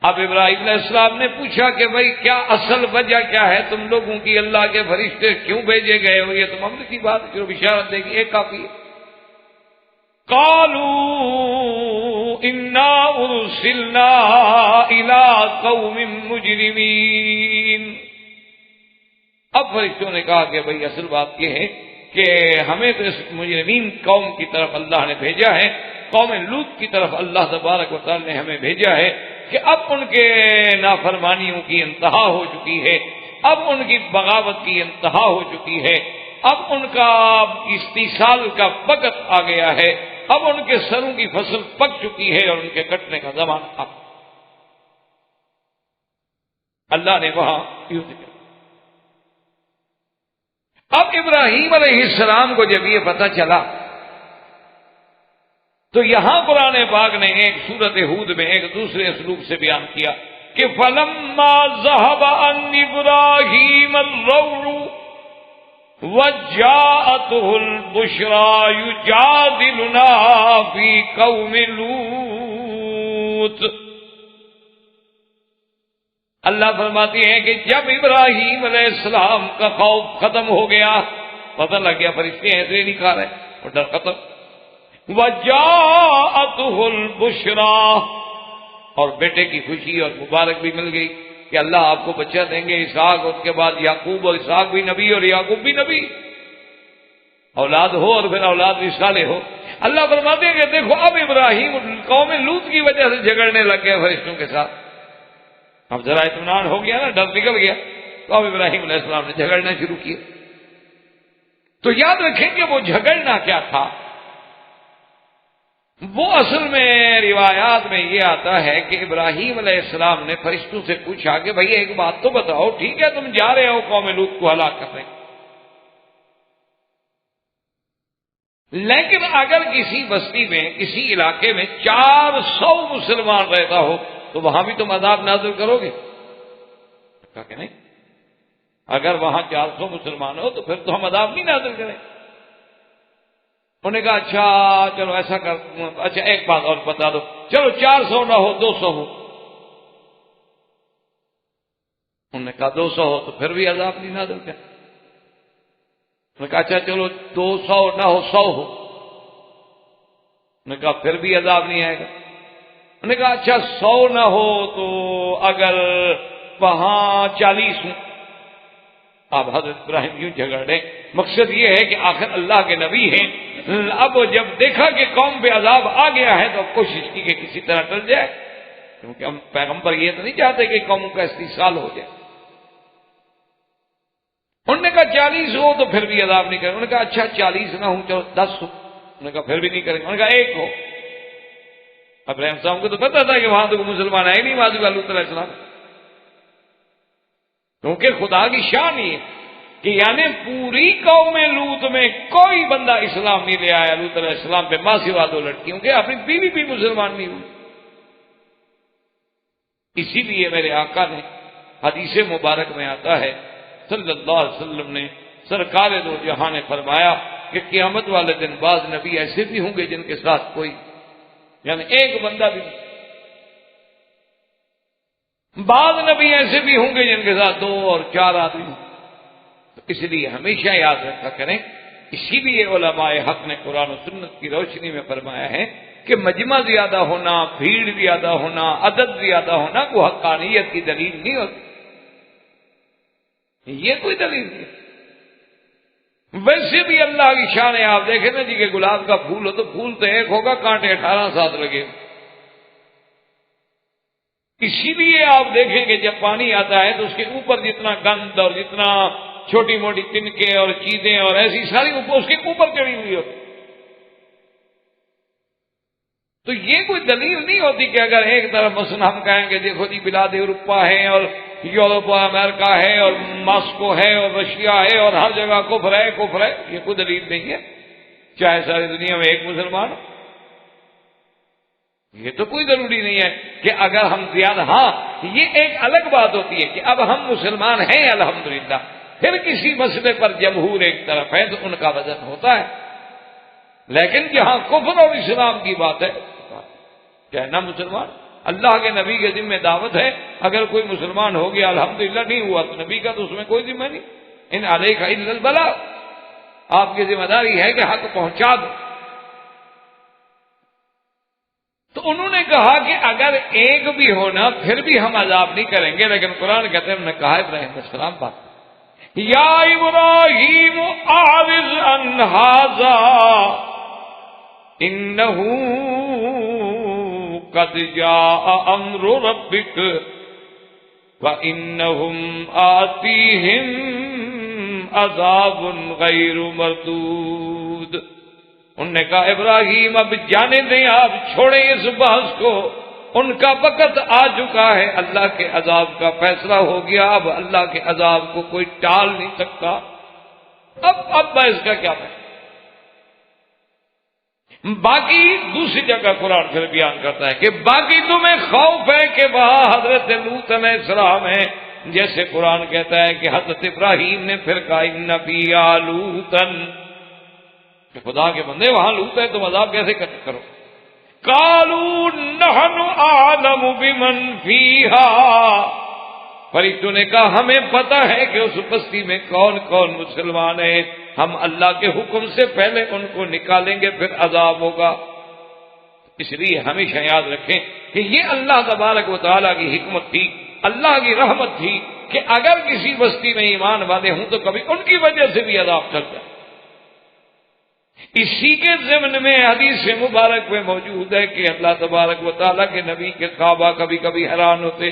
اب ابراہیم علیہ السلام نے پوچھا کہ بھائی کیا اصل وجہ کیا ہے تم لوگوں کی، اللہ کے فرشتے کیوں بھیجے گئے ہو؟ یہ تو معاملے کی بات جو بشارت دے گی ایک کافی ہے. قالوا انا ارسلنا الى قوم مجرمین. اب فرشتوں نے کہا کہ بھائی اصل بات یہ ہے کہ ہمیں تو اس مجرمین قوم کی طرف اللہ نے بھیجا ہے، قوم لوط کی طرف اللہ تبارک و تعالی نے ہمیں بھیجا ہے کہ اب ان کے نافرمانیوں کی انتہا ہو چکی ہے، اب ان کی بغاوت کی انتہا ہو چکی ہے، اب ان کا استیصال کا وقت آ گیا ہے، اب ان کے سروں کی فصل پک چکی ہے اور ان کے کٹنے کا زمانہ آ گیا. اللہ نے وہاں یوں ذکر. اب ابراہیم علیہ السلام کو جب یہ پتہ چلا تو یہاں قرآن پاک نے ایک سورت ہود میں ایک دوسرے اسلوب سے بیان کیا کہ فلما ذهب عن ابراہیم الروع وجاءته البشرى يجادلنا في قوم لوط. اللہ فرماتی ہیں کہ جب ابراہیم علیہ السلام کا خوف ختم ہو گیا، پتہ لگ گیا فرشتے ایسے نہیں کھا رہے اور ڈر ختم. وجاءته البشرى، اور بیٹے کی خوشی اور مبارک بھی مل گئی کہ اللہ آپ کو بچہ دیں گے اسحاق، اس کے بعد یعقوب، اور اسحاق بھی نبی اور یعقوب بھی نبی، اولاد ہو اور پھر اولاد بھی صالح ہو. اللہ فرماتے ہیں کہ دیکھو اب ابراہیم قوم لوط کی وجہ سے جھگڑنے لگ گئے فرشتوں کے ساتھ. اب ذرا اطمینان ہو گیا نا، ڈر نکل گیا، تو اب ابراہیم علیہ السلام نے جھگڑنا شروع کیا. تو یاد رکھیں کہ وہ جھگڑنا کیا تھا، وہ اصل میں روایات میں یہ آتا ہے کہ ابراہیم علیہ السلام نے فرشتوں سے پوچھا کہ بھائی ایک بات تو بتاؤ، ٹھیک ہے تم جا رہے ہو قوم لوط کو ہلاک کر رہے، لیکن اگر کسی بستی میں کسی علاقے میں 400 مسلمان رہتا ہو تو وہاں بھی تم عذاب نازل کرو گے؟ کہا کہ نہیں، اگر وہاں 400 مسلمان ہو تو پھر تو ہم عذاب نہیں نازل کریں. انہوں نے کہا اچھا چلو ایسا کر، اچھا ایک بات اور بتا دو، چلو 400 نہ ہو 200 ہو. انہوں نے کہا 200 ہو تو پھر بھی عذاب نہیں نازل کریں. انہوں نے کہا اچھا چلو 200 نہ ہو 100 ہو. انہوں نے کہا پھر بھی عذاب نہیں آئے گا. انہوں نے کہا اچھا 100 نہ ہو تو اگر وہاں 40 ہوں. اب حضرت ابراہیم یوں جھگڑ رہے، مقصد یہ ہے کہ آخر اللہ کے نبی ہیں، اب جب دیکھا کہ قوم پہ عذاب آ گیا ہے تو اب کوشش کی کہ کسی طرح ٹل جائے، کیونکہ ہم پیغمبر یہ تو نہیں چاہتے کہ قوموں کا استیصال ہو جائے. انہوں نے کہا 40 ہو تو پھر بھی عذاب نہیں کریں. انہوں نے کہا اچھا 40 نہ ہوں چلو 10 ہو. انہوں نے کہا پھر بھی نہیں کریں. انہوں نے کہا 1 ہو. ابراہیم صاحب کو تو پتا تھا کہ وہاں تو مسلمان آئے نہیں معذ لوط علیہ السلام، کیونکہ خدا کی شان یہ ہے کہ یعنی پوری قوم لوط میں کوئی بندہ اسلام نہیں لے آیا لوط علیہ السلام پہ، ماں سوا 2 لڑکیوں کے، اپنی بیوی بھی مسلمان نہیں ہوئی. اسی لیے میرے آقا نے حدیث مبارک میں آتا ہے صلی اللہ علیہ وسلم نے، سرکار دو جہاں نے فرمایا کہ قیامت والے دن بعض نبی ایسے بھی ہوں گے جن کے ساتھ کوئی یعنی ایک بندہ بھی نہیں، بعض نبی ایسے بھی ہوں گے جن کے ساتھ 2 اور 4 آدمی ہوں. تو اس لیے ہمیشہ یاد رکھا کریں، اسی لیے علماء حق نے قرآن و سنت کی روشنی میں فرمایا ہے کہ مجمع زیادہ ہونا، بھیڑ زیادہ ہونا، عدد زیادہ ہونا کو حقانیت کی دلیل نہیں ہوتی، یہ کوئی دلیل نہیں ہے۔ ویسے بھی اللہ کی شان ہے، آپ دیکھیں نا جی کہ گلاب کا پھول ہو تو پھول تو ایک ہوگا، کانٹے 18 ساتھ لگے۔ اسی لیے آپ دیکھیں کہ جب پانی آتا ہے تو اس کے اوپر جتنا گند اور جتنا چھوٹی موٹی تنکے اور چیزیں اور ایسی ساری اس کے اوپر چڑھی ہوئی ہوتی، تو یہ کوئی دلیل نہیں ہوتی کہ اگر ایک طرف مثلا ہم کہیں کہ دیکھو جی بلاد اروپا ہے اور یورپ اور امریکہ ہے اور ماسکو ہے اور رشیا ہے اور ہر جگہ کفر ہے کفر ہے، یہ کوئی دلیل نہیں ہے، چاہے ساری دنیا میں ایک مسلمان ہو، یہ تو کوئی ضروری نہیں ہے کہ اگر ہم زیادہ، ہاں یہ ایک الگ بات ہوتی ہے کہ اب ہم مسلمان ہیں الحمدللہ، پھر کسی مسئلے پر جمہور ایک طرف ہے تو ان کا وزن ہوتا ہے، لیکن جہاں کفر اور اسلام کی بات ہے کہنا مسلمان، اللہ کے نبی کے ذمہ دعوت ہے، اگر کوئی مسلمان ہو گیا الحمدللہ، نہیں ہوا تو نبی کا تو اس میں کوئی ذمہ نہیں، ان علیک الا البلاغ، آپ کی ذمہ داری ہے کہ حق پہنچا دو۔ تو انہوں نے کہا کہ اگر ایک بھی ہونا پھر بھی ہم عذاب نہیں کریں گے، لیکن قرآن کہتے ہیں ہم نے کہا ابراہیم علیہ السلام بات، یا ابراہیم اعرض عن ھذا انہ قد جاء امر ربک وانہم آتیہم عذاب غیر مردود۔ انہوں نے کہا ابراہیم اب جانے دیں، آپ چھوڑیں اس بحث کو، ان کا وقت آ چکا ہے، اللہ کے عذاب کا فیصلہ ہو گیا، اب اللہ کے عذاب کو کوئی ٹال نہیں سکتا، اب بحث کا کیا ہے۔ باقی دوسری جگہ قرآن پھر بیان کرتا ہے کہ باقی تمہیں خوف ہے کہ وہاں حضرت لوط علیہ السلام ہے، جیسے قرآن کہتا ہے کہ حضرت ابراہیم نے پھر کہا ان فیہا لوطا، کہ خدا کے بندے وہاں لوط ہے تو عذاب کیسے کرو، قالوا نحن اعلم بمن فیہا، فرشتوں نے کہا ہمیں پتہ ہے کہ اس بستی میں کون کون مسلمان ہیں، ہم اللہ کے حکم سے پہلے ان کو نکالیں گے پھر عذاب ہوگا۔ اس لیے ہمیشہ یاد رکھیں کہ یہ اللہ تبارک و تعالیٰ کی حکمت تھی، اللہ کی رحمت تھی کہ اگر کسی بستی میں ایمان والے ہوں تو کبھی ان کی وجہ سے بھی عذاب چل جائے۔ اسی کے ضمن میں حدیث مبارک میں موجود ہے کہ اللہ تبارک و تعالیٰ کے نبی کے صحابہ کبھی کبھی حیران ہوتے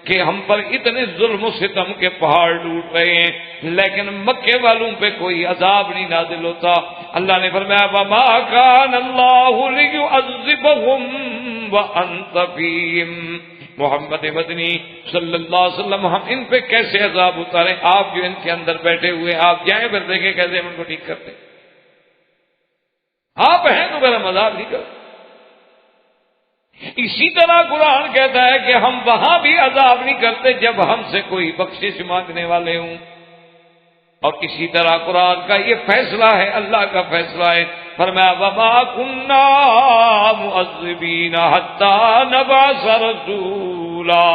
کہ ہم پر اتنے ظلم و ستم کے پہاڑ ٹوٹ رہے ہیں لیکن مکے والوں پہ کوئی عذاب نہیں نازل ہوتا۔ اللہ نے فرمایا وما کان اللہ لیعذبہم وانت فیہم، محمد مدنی صلی اللہ علیہ وسلم ہم ان پہ کیسے عذاب اتاریں، آپ جو ان کے اندر بیٹھے ہوئے آپ جائیں پھر دیکھیں کیسے ہم ان کو ٹھیک کرتے، آپ ہیں تو پھر ہم عذاب نہیں کرتے۔ اسی طرح قرآن کہتا ہے کہ ہم وہاں بھی عذاب نہیں کرتے جب ہم سے کوئی بخشش مانگنے والے ہوں، اور اسی طرح قرآن کا یہ فیصلہ ہے، اللہ کا فیصلہ ہے، فرمایا وما كنا معذبین حتی نبعث رسولا،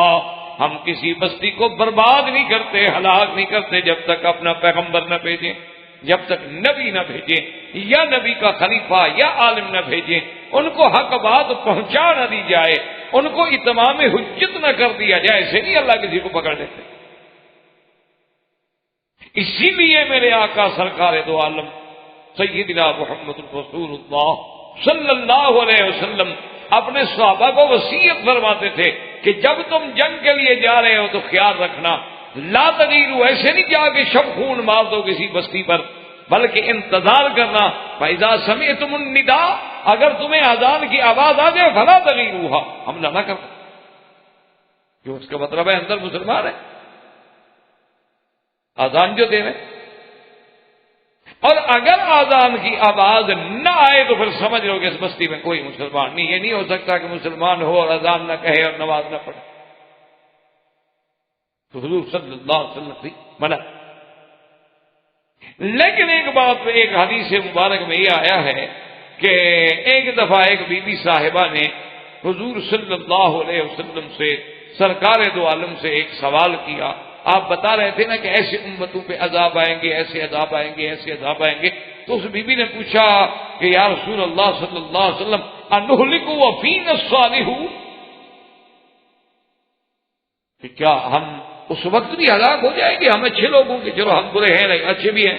ہم کسی بستی کو برباد نہیں کرتے، ہلاک نہیں کرتے جب تک اپنا پیغمبر نہ بھیجیں، جب تک نبی نہ بھیجیں یا نبی کا خلیفہ یا عالم نہ بھیجیں، ان کو حق بات پہنچا نہ دی جائے، ان کو اتمام حجت نہ کر دیا جائے، ایسے نہیں اللہ کسی کو پکڑ دیتے۔ اسی لیے میرے آقا سرکار دو عالم سیدنا محمد رسول اللہ صلی اللہ علیہ وسلم اپنے صحابہ کو وصیت فرماتے تھے کہ جب تم جنگ کے لیے جا رہے ہو تو خیال رکھنا لا تغیروا، ایسے نہیں جا کے شب خون مار دو کسی بستی پر، بلکہ انتظار کرنا، فاذا سمعتم النداء، اگر تمہیں اذان کی آواز آ جائے فلا تغیروها، حملہ نہ کرنا، جو اس کا مطلب ہے اندر مسلمان ہے، اذان جو دے رہے، اور اگر اذان کی آواز نہ آئے تو پھر سمجھ لو کہ اس بستی میں کوئی مسلمان نہیں، یہ نہیں ہو سکتا کہ مسلمان ہو اور اذان نہ کہے اور نماز نہ پڑھے، تو حضور صلی اللہ علیہ وسلم سے منع۔ لیکن ایک بات میں ایک حدیث مبارک میں یہ آیا ہے کہ ایک دفعہ ایک بی بی صاحبہ نے حضور صلی اللہ علیہ وسلم سے سرکار دو عالم سے ایک سوال کیا آپ بتا رہے تھے نا کہ ایسے امتوں پہ عذاب آئیں گے، ایسے عذاب آئیں گے، ایسے عذاب آئیں گے، تو اس بی بی نے پوچھا کہ یا رسول اللہ صلی اللہ علیہ وسلم انہلک وفینا الصالحون، کہ کیا ہم اس وقت بھی ہلاک ہو جائیں گے؟ ہم اچھے لوگ ہوں گے، چلو ہم برے ہیں لیکن اچھے بھی ہیں۔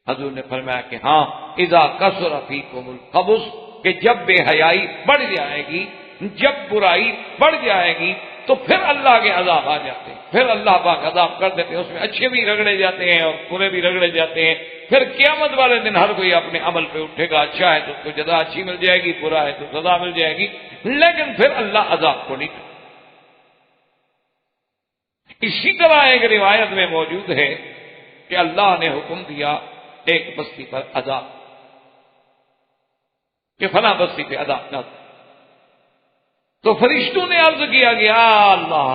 حضور نے فرمایا کہ ہاں، اذا کثر فیکم الخبث، کہ جب بے حیائی بڑھ جائے گی، جب برائی بڑھ جائے گی تو پھر اللہ کے عذاب آ جاتے ہیں، پھر اللہ پاک عذاب کر دیتے ہیں، اس میں اچھے بھی رگڑے جاتے ہیں اور برے بھی رگڑے جاتے ہیں۔ پھر قیامت والے دن ہر کوئی اپنے عمل پہ اٹھے گا، اچھا ہے تو اس کو جزا اچھی مل جائے گی، برا ہے تو سزا مل جائے گی، لیکن پھر اللہ عذاب کو نہیں کرے۔ اسی طرح ایک روایت میں موجود ہے کہ اللہ نے حکم دیا ایک بستی پر عذاب، کہ فلاں بستی پہ عذاب نہ دو، تو فرشتوں نے عرض کیا کہ یا اللہ،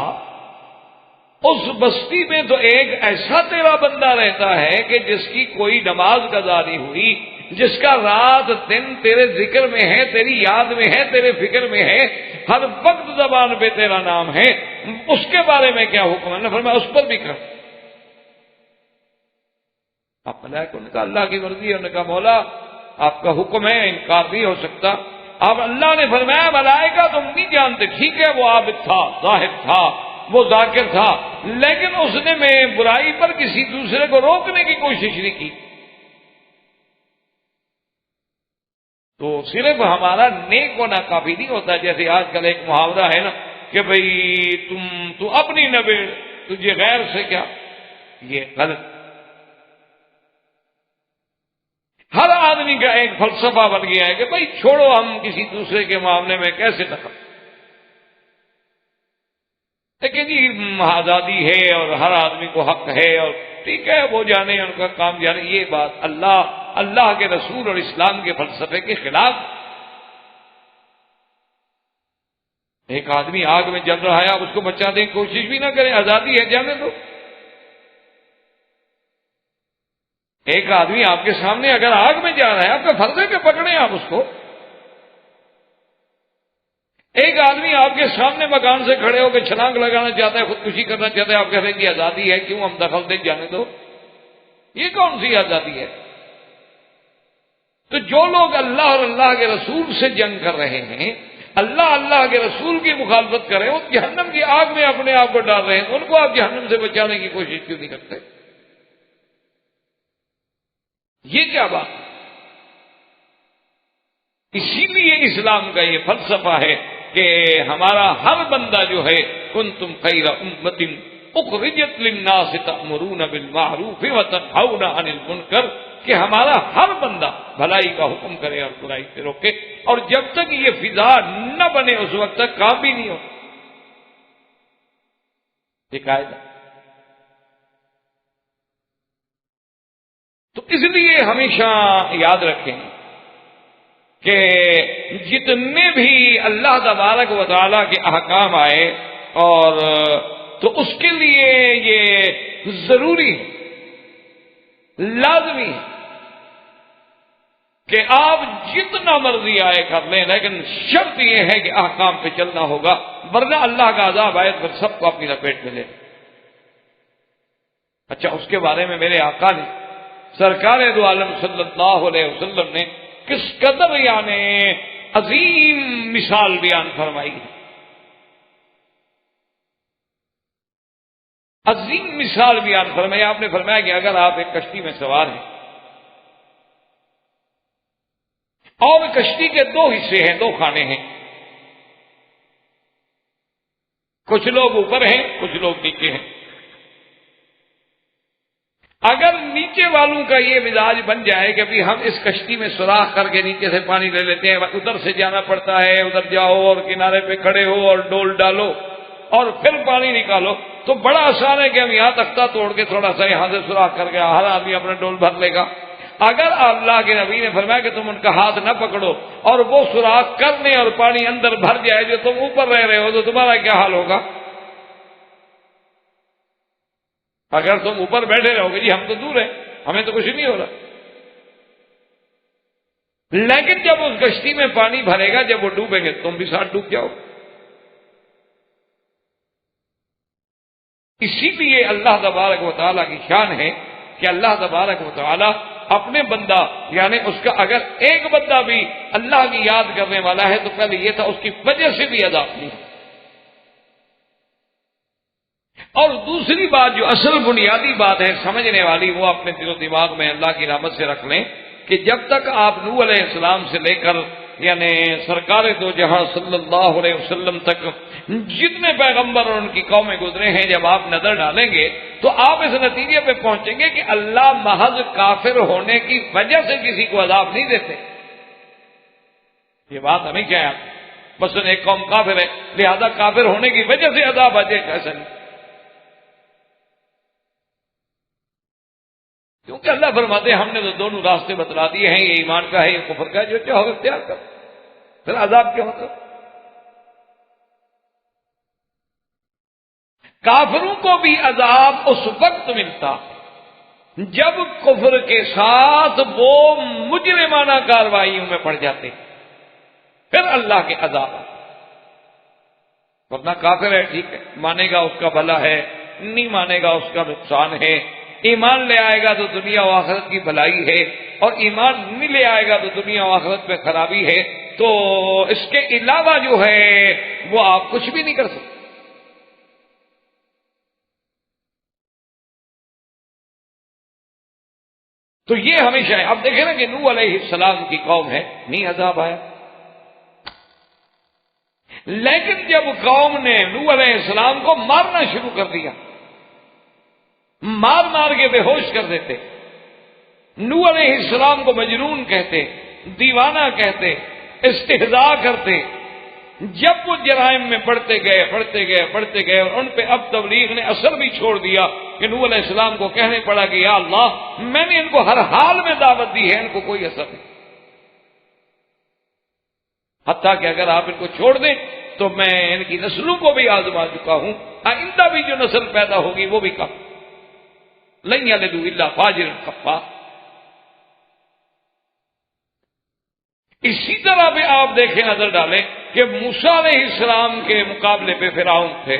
اس بستی میں تو ایک ایسا تیرا بندہ رہتا ہے کہ جس کی کوئی نماز قضا نہیں ہوئی، جس کا رات دن تیرے ذکر میں ہے، تیری یاد میں ہے، تیرے فکر میں ہے، ہر وقت زبان پہ تیرا نام ہے، اس کے بارے میں کیا حکم ہے؟ نے فرمایا اس پر بھی کر۔ آپ ملائکہ نے کہا اللہ کی مرضی ہے، انہوں نے کہا مولا آپ کا حکم ہے، انکار نہیں ہو سکتا۔ اب اللہ نے فرمایا ملائکہ تم نہیں جانتے، ٹھیک ہے وہ عابد تھا، زاہد تھا، وہ ذاکر تھا، لیکن اس نے میں برائی پر کسی دوسرے کو روکنے کی کوشش نہیں کی۔ تو صرف ہمارا نیک ہونا کافی نہیں ہوتا، جیسے آج کل ایک محاورہ ہے نا کہ بھئی تو اپنی نبیڑ، تجھے غیر سے کیا، یہ غلط۔ ہر آدمی کا ایک فلسفہ بن گیا ہے کہ بھئی چھوڑو، ہم کسی دوسرے کے معاملے میں کیسے دخل، لیکن جی آزادی ہے اور ہر آدمی کو حق ہے اور ٹھیک ہے وہ جانے ان کا کام جانے، یہ بات اللہ کے رسول اور اسلام کے فلسفے کے خلاف۔ ایک آدمی آگ میں جل رہا ہے، آپ اس کو بچانے کی کوشش بھی نہ کریں، آزادی ہے جانے دو۔ ایک آدمی آپ کے سامنے اگر آگ میں جا رہا ہے، آپ کا فرض ہے کہ پکڑیں آپ اس کو۔ ایک آدمی آپ کے سامنے مکان سے کھڑے ہو کے چھلانگ لگانا چاہتا ہے، خودکشی کرنا چاہتا ہے، آپ کہتے ہیں کہ آزادی ہے، کیوں ہم دخل دیں، جانے دو۔ یہ کون سی آزادی ہے؟ تو جو لوگ اللہ اور اللہ کے رسول سے جنگ کر رہے ہیں، اللہ کے رسول کی مخالفت کر رہے ہیں، وہ جہنم کی آگ میں اپنے آپ کو ڈال رہے ہیں، ان کو آپ جہنم سے بچانے کی کوشش کیوں نہیں کرتے؟ یہ کیا بات ہے؟ اسی لیے اسلام کا یہ فلسفہ ہے کہ ہمارا ہر بندہ جو ہے کنتم خیر امۃ اخرجت للناس تأمرون بالمعروف وتنہون عن المنکر، کہ ہمارا ہر بندہ بھلائی کا حکم کرے اور برائی سے روکے، اور جب تک یہ فضا نہ بنے اس وقت تک کام بھی نہیں ہو۔ یہ قاعدہ۔ تو اس لیے ہمیشہ یاد رکھیں کہ جتنے بھی اللہ تبارک و تعالیٰ کے احکام آئے اور تو اس کے لیے یہ ضروری ہے، لازمی ہے کہ آپ جتنا مرضی آئے کر لیں، لیکن شرط یہ ہے کہ احکام پہ چلنا ہوگا، ورنہ اللہ کا عذاب آئے تو سب کو اپنی لپیٹ میں لے۔ اچھا، اس کے بارے میں میرے آقا نے سرکار دو عالم صلی اللہ علیہ وسلم نے کس قدر یعنی عظیم مثال بیان فرمائی ہے، عظیم مثال بیان فرمائی۔ آپ نے فرمایا کہ اگر آپ ایک کشتی میں سوار ہیں اور کشتی کے دو حصے ہیں، دو خانے ہیں، کچھ لوگ اوپر ہیں، کچھ لوگ نیچے ہیں۔ اگر نیچے والوں کا یہ مزاج بن جائے کہ بھی ہم اس کشتی میں سوراخ کر کے نیچے سے پانی لے لیتے ہیں، ادھر سے جانا پڑتا ہے، ادھر جاؤ اور کنارے پہ کھڑے ہو اور ڈول ڈالو اور پھر پانی نکالو، تو بڑا آسان ہے کہ ہم یہاں تختہ توڑ کے تھوڑا سا یہاں سے سوراخ کر کے ہر آدمی اپنا ڈول بھر لے گا۔ اگر اللہ کے نبی نے فرمایا کہ تم ان کا ہاتھ نہ پکڑو اور وہ سوراخ کرنے اور پانی اندر بھر جائے جو تم اوپر رہ رہے ہو، تو تمہارا کیا حال ہوگا؟ اگر تم اوپر بیٹھے رہو گے جی ہم تو دور ہیں، ہمیں تو کچھ نہیں ہو رہا، لیکن جب اس کشتی میں پانی بھرے گا، جب وہ ڈوبیں گے تم بھی ساتھ ڈوب جاؤ۔ اسی لیے اللہ تبارک و تعالیٰ کی شان ہے کہ اللہ تبارک و تعالیٰ اپنے بندہ یعنی اس کا اگر ایک بندہ بھی اللہ کی یاد کرنے والا ہے تو پہلے یہ تھا اس کی وجہ سے بھی عذاب نہیں ہے۔ اور دوسری بات جو اصل بنیادی بات ہے سمجھنے والی، وہ اپنے دل و دماغ میں اللہ کی رحمت سے رکھ لیں کہ جب تک آپ نوح علیہ السلام سے لے کر یعنی سرکار دو جہاں صلی اللہ علیہ وسلم تک جتنے پیغمبر اور ان کی قومیں گزرے ہیں، جب آپ نظر ڈالیں گے تو آپ اس نتیجے پہ پہنچیں گے کہ اللہ محض کافر ہونے کی وجہ سے کسی کو عذاب نہیں دیتے۔ یہ بات ہمیں کیا ہے، مثلا ایک قوم کافر ہے لہذا کافر ہونے کی وجہ سے عذاب آ جائے، ایسا نہیں، کیونکہ اللہ فرماتے ہیں ہم نے تو دونوں راستے بتلا دیے ہیں، یہ ایمان کا ہے یہ کفر کا ہے، جو چاہو اختیار کر، پھر عذاب کیا ہوتا؟ کافروں کو بھی عذاب اس وقت ملتا جب کفر کے ساتھ وہ مجرمانہ کارروائیوں میں پڑ جاتے، پھر اللہ کے عذاب آتے۔ ورنہ کافر ہے ٹھیک ہے، مانے گا اس کا بھلا ہے، نہیں مانے گا اس کا نقصان ہے، ایمان لے آئے گا تو دنیا و آخرت کی بھلائی ہے، اور ایمان نہیں لے آئے گا تو دنیا و آخرت میں خرابی ہے، تو اس کے علاوہ جو ہے وہ آپ کچھ بھی نہیں کر سکتے۔ تو یہ ہمیشہ ہے۔ اب دیکھیں نا کہ نوح علیہ السلام کی قوم ہے، نہیں عذاب آیا، لیکن جب قوم نے نوح علیہ السلام کو مارنا شروع کر دیا، مار مار کے بے ہوش کر دیتے، نوح علیہ السلام کو مجنون کہتے، دیوانہ کہتے، استہزاء کرتے، جب وہ جرائم میں بڑھتے گئے اور ان پہ اب تبلیغ نے اثر بھی چھوڑ دیا کہ نوح علیہ السلام کو کہنے پڑا کہ یا اللہ میں نے ان کو ہر حال میں دعوت دی ہے، ان کو کوئی اثر نہیں، حتیٰ کہ اگر آپ ان کو چھوڑ دیں تو میں ان کی نسلوں کو بھی آزما چکا ہوں، آئندہ بھی جو نسل پیدا ہوگی وہ بھی کم، لن یلدوا الا فاجرا کفارا۔ اسی طرح بھی آپ دیکھیں، نظر ڈالیں کہ موسیٰ علیہ السلام کے مقابلے پہ فرعون تھے،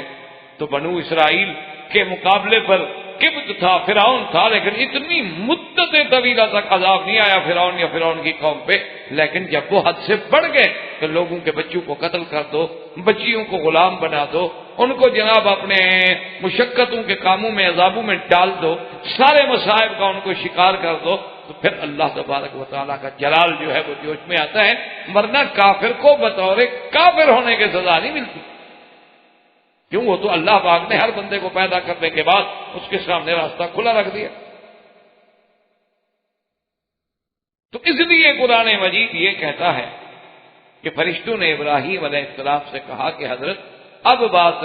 تو بنو اسرائیل کے مقابلے پر قبط تھا، فرعون تھا، لیکن اتنی مدت طویلہ تک عذاب نہیں آیا فرعون یا فرعون کی قوم پہ۔ لیکن جب وہ حد سے بڑھ گئے کہ لوگوں کے بچوں کو قتل کر دو، بچیوں کو غلام بنا دو، ان کو جناب اپنے مشقتوں کے کاموں میں عذابوں میں ڈال دو، سارے مصائب کا ان کو شکار کر دو، تو پھر اللہ تبارک و تعالیٰ کا جلال جو ہے وہ جوش میں آتا ہے، ورنہ کافر کو بطور کافر ہونے کی سزا نہیں ملتی، کیوں؟ وہ تو اللہ پاک نے ہر بندے کو پیدا کرنے کے بعد اس کے سامنے راستہ کھلا رکھ دیا۔ تو اس لیے قرآن مجید یہ کہتا ہے کہ فرشتوں نے ابراہیم علیہ السلام سے کہا کہ حضرت اب بات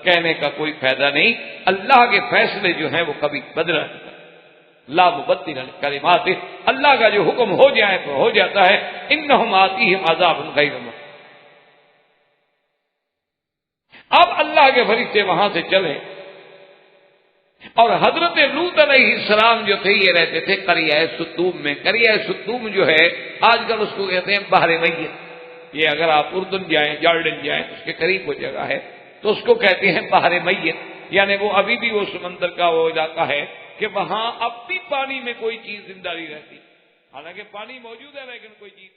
کہنے کا کوئی فائدہ نہیں، اللہ کے فیصلے جو ہیں وہ کبھی بدلا نہیں، لا مبدل لکلماتہ، اللہ کا جو حکم ہو جائے تو ہو جاتا ہے، انہم آتیہم عذاب غیر مؤجل۔ اب اللہ کے فرشتے وہاں سے چلے، اور حضرت لوط علیہ السلام جو تھے یہ رہتے تھے قریہ سدوم میں۔ قریہ سدوم جو ہے آج کل اس کو کہتے ہیں بحر میت، یہ اگر آپ اردن جائیں، جارڈن جائیں، اس کے قریب وہ جگہ ہے، تو اس کو کہتے ہیں بحر میت، یعنی وہ ابھی بھی وہ سمندر کا وہ علاقہ ہے کہ وہاں اب بھی پانی میں کوئی چیز زندہ نہیں رہتی، حالانکہ پانی موجود ہے لیکن کوئی چیز